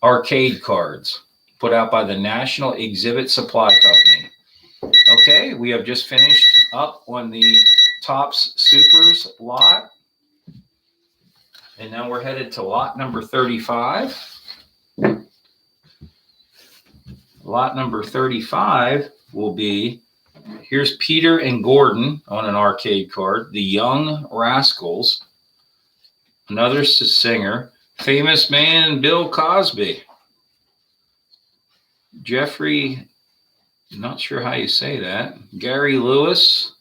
Speaker 1: arcade cards put out by the National Exhibit Supply Company. Okay, we have just finished up on the Tops Supers lot. And now we're headed to lot number 35. Lot number 35 will be, here's Peter and Gordon on an arcade card. The Young Rascals, another singer. Famous man Bill Cosby. Jeffrey, not sure how you say that. Gary Lewis,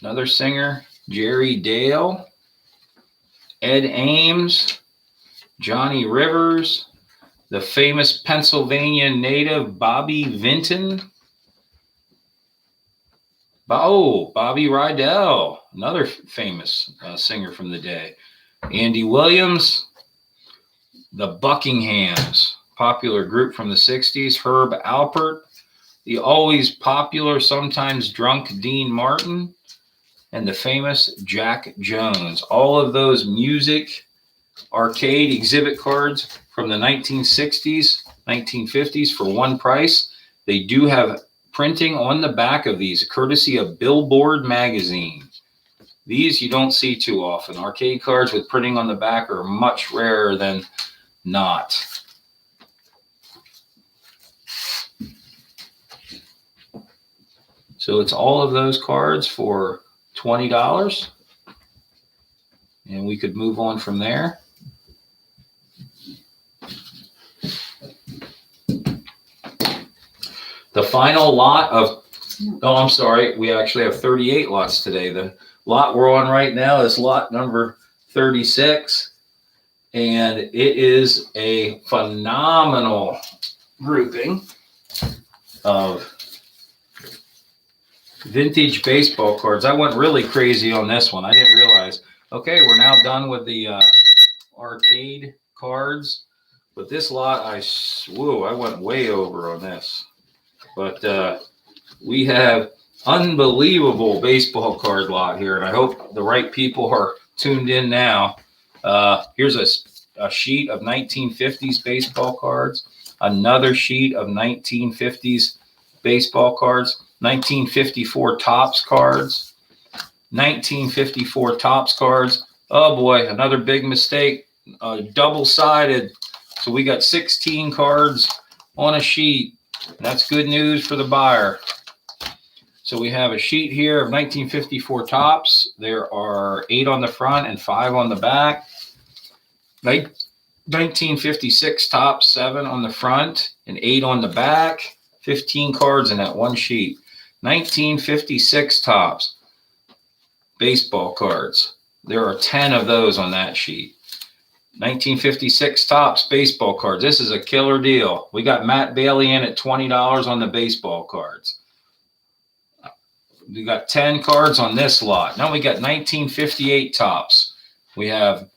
Speaker 1: another singer, Jerry Dale, Ed Ames, Johnny Rivers, the famous Pennsylvania native Bobby Vinton. Bobby Rydell, another famous singer from the day. Andy Williams, the Buckinghams, popular group from the 60s. Herb Alpert, the always popular, sometimes drunk Dean Martin, and the famous Jack Jones. All of those music arcade exhibit cards from the 1960s, 1950s for one price. They do have printing on the back of these, courtesy of Billboard magazine. These you don't see too often. Arcade cards with printing on the back are much rarer than not. So it's all of those cards for $20. And we could move on from there. The final lot of, I'm sorry, we actually have 38 lots today. The lot we're on right now is lot number 36. And it is a phenomenal grouping of vintage baseball cards. I went really crazy on this one. I didn't realize. Okay, we're now done with the arcade cards. But this lot, I went way over on this. But we have unbelievable baseball card lot here, and I hope the right people are tuned in now. Here's a sheet of 1950s baseball cards, another sheet of 1950s baseball cards, 1954 Topps cards, 1954 Topps cards. Oh boy, another big mistake, double-sided. So we got 16 cards on a sheet. That's good news for the buyer. So we have a sheet here of 1954 Topps. There are 8 on the front and 5 on the back. 1956 Topps, 7 on the front and 8 on the back. 15 cards in that one sheet. 1956 Topps baseball cards. There are 10 of those on that sheet. 1956 Topps baseball cards. This is a killer deal. We got Matt Bailey in at $20 on the baseball cards. We got 10 cards on this lot. Now we got 1958 Topps. We have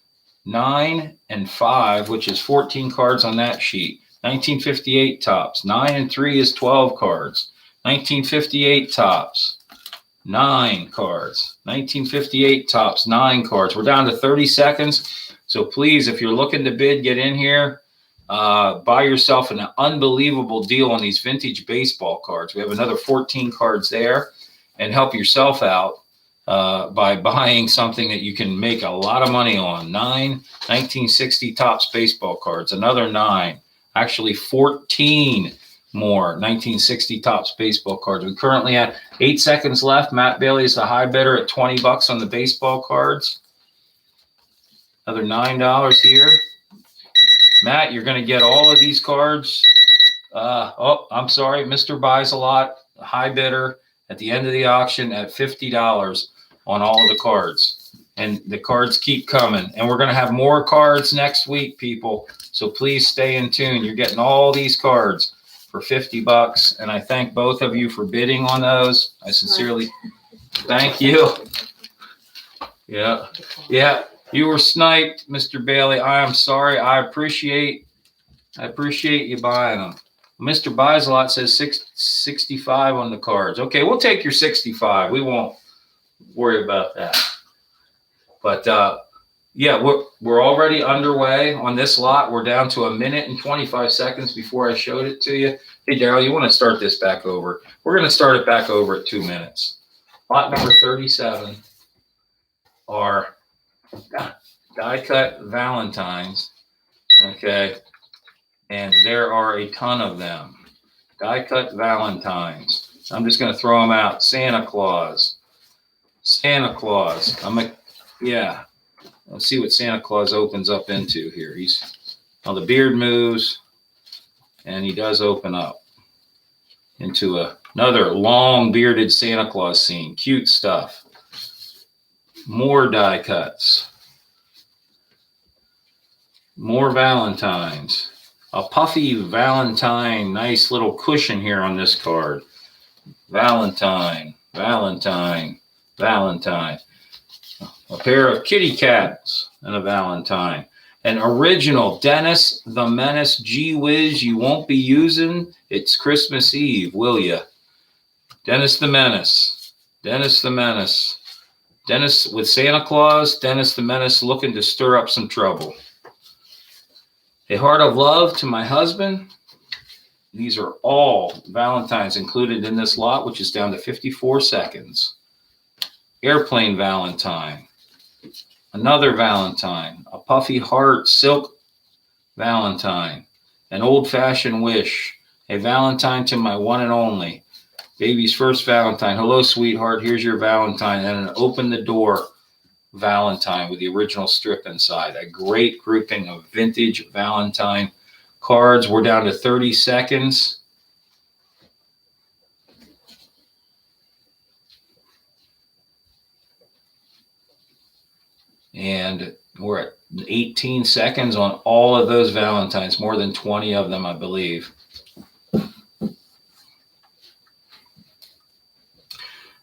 Speaker 1: 9 and 5, which is 14 cards on that sheet. 1958 Topps. 9 and 3 is 12 cards. 1958 Topps. 9 cards. 1958 Topps. 9 cards. We're down to 30 seconds. So please, if you're looking to bid, get in here. Buy yourself an unbelievable deal on these vintage baseball cards. We have another 14 cards there. And help yourself out by buying something that you can make a lot of money on. 9 1960 Topps baseball cards. Another 9. Actually 14 more 1960 Topps baseball cards. We currently have 8 seconds left. Matt Bailey is the high bidder at $20 on the baseball cards. Another $9 here. Matt, you're going to get all of these cards. I'm sorry. Mr. Buys a Lot, high bidder at the end of the auction at $50 on all of the cards. And the cards keep coming. And we're going to have more cards next week, people. So please stay in tune. You're getting all these cards for $50. And I thank both of you for bidding on those. I sincerely thank you. Yeah. You were sniped, Mr. Bailey. I am sorry. I appreciate you buying them. Mr. Buys a Lot says 65 on the cards. Okay, we'll take your 65. We won't worry about that. But yeah, we're already underway on this lot. We're down to 1 minute and 25 seconds before I showed it to you. Hey, Daryl, you want to start this back over? We're going to start it back over at 2 minutes. Lot number 37 are die-cut Valentines. Okay. And there are a ton of them. Die-cut Valentines. I'm just going to throw them out. Santa Claus. Yeah. Let's see what Santa Claus opens up into here. The beard moves, and he does open up into another long bearded Santa Claus scene. Cute stuff. More die cuts. More Valentines. A puffy Valentine. Nice little cushion here on this card. Valentine, Valentine, Valentine. A pair of kitty cats and a Valentine. An original Dennis the Menace Gee Whiz you won't be using. It's Christmas Eve, will ya? Dennis the Menace. Dennis the Menace. Dennis with Santa Claus. Dennis the Menace looking to stir up some trouble. A heart of love to my husband. These are all Valentines included in this lot, which is down to 54 seconds. Airplane Valentine. Another Valentine. A puffy heart silk Valentine. An old-fashioned wish. A Valentine to my one and only. Baby's first Valentine. Hello, sweetheart. Here's your Valentine. And an open the door Valentine with the original strip inside. A great grouping of vintage Valentine cards. We're down to 30 seconds. And we're at 18 seconds on all of those Valentines, more than 20 of them, I believe.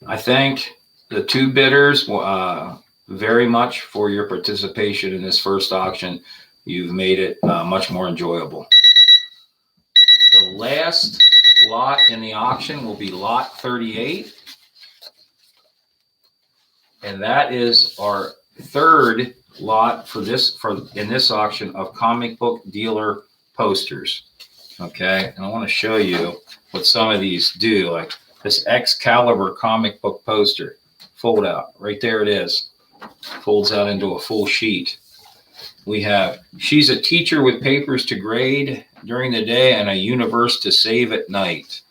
Speaker 1: I thank the two bidders very much for your participation in this first auction. You've made it much more enjoyable. The last lot in the auction will be lot 38. And that is our third lot in this auction of comic book dealer posters. Okay, and I want to show you what some of these do, like this Excalibur comic book poster. Fold out. Right there it is. Folds out into a full sheet. We have, she's a teacher with papers to grade during the day and a universe to save at night.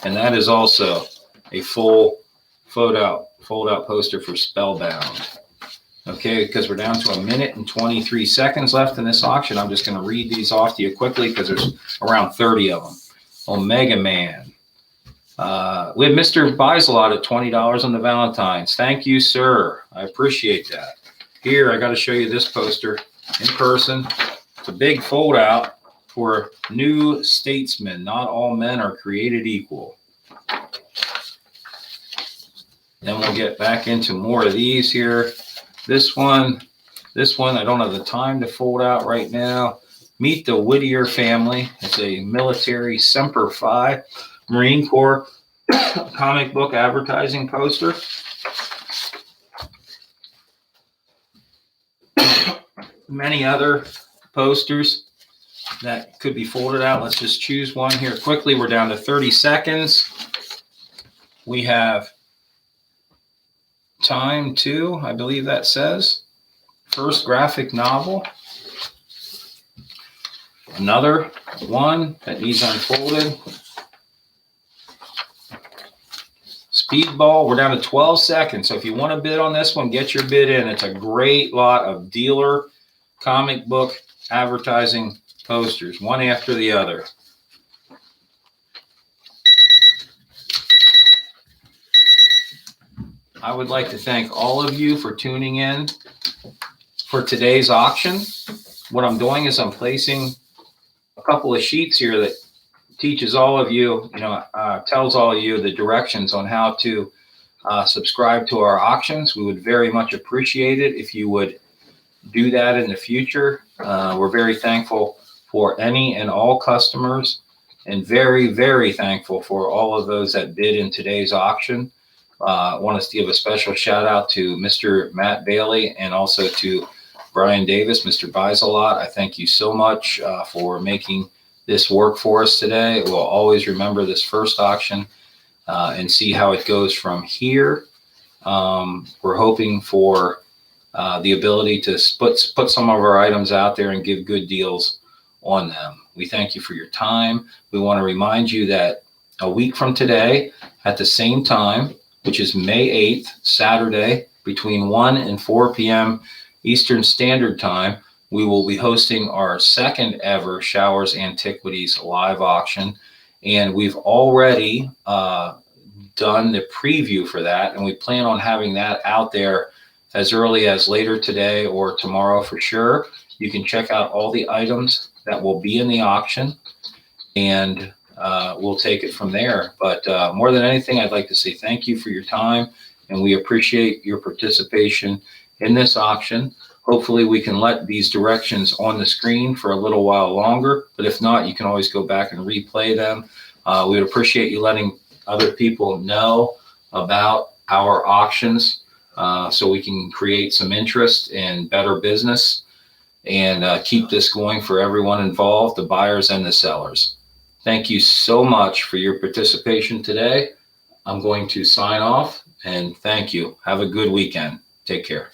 Speaker 1: And that is also a full fold out poster for Spellbound. Okay, because we're down to 1 minute and 23 seconds left in this auction. I'm just going to read these off to you quickly because there's around 30 of them. Omega Man. We have Mr. Buys a lot at $20 on the Valentines. Thank you, sir. I appreciate that. Here, I got to show you this poster in person. It's a big fold out for New Statesman. Not all men are created equal. Then we'll get back into more of these here. This one, I don't have the time to fold out right now. Meet the Whittier family. It's a military Semper Fi Marine Corps comic book advertising poster. Many other posters that could be folded out. Let's just choose one here quickly. We're down to 30 seconds. We have Time 2, I believe that says. First graphic novel. Another one that needs unfolded. Speedball, we're down to 12 seconds. So if you want to bid on this one, get your bid in. It's a great lot of dealer comic book advertising posters, one after the other. I would like to thank all of you for tuning in for today's auction. What I'm doing is I'm placing a couple of sheets here that teaches all of you, tells all of you the directions on how to subscribe to our auctions. We would very much appreciate it if you would do that in the future. We're very thankful for any and all customers and very, very thankful for all of those that bid in today's auction. I want to give a special shout out to Mr. Matt Bailey and also to Brian Davis, Mr. Buys a Lot. I thank you so much for making this work for us today. We'll always remember this first auction and see how it goes from here. We're hoping for the ability to put some of our items out there and give good deals on them. We thank you for your time. We want to remind you that a week from today at the same time, which is May 8th, Saturday, between 1 and 4 p.m. Eastern Standard Time, we will be hosting our second ever Showers Antiquities live auction. And we've already done the preview for that, and we plan on having that out there as early as later today or tomorrow for sure. You can check out all the items that will be in the auction, and we'll take it from there. But more than anything, I'd like to say thank you for your time, and we appreciate your participation in this auction. Hopefully, we can let these directions on the screen for a little while longer, but if not, you can always go back and replay them. We would appreciate you letting other people know about our auctions so we can create some interest and better business and keep this going for everyone involved, the buyers and the sellers. Thank you so much for your participation today. I'm going to sign off and thank you. Have a good weekend. Take care.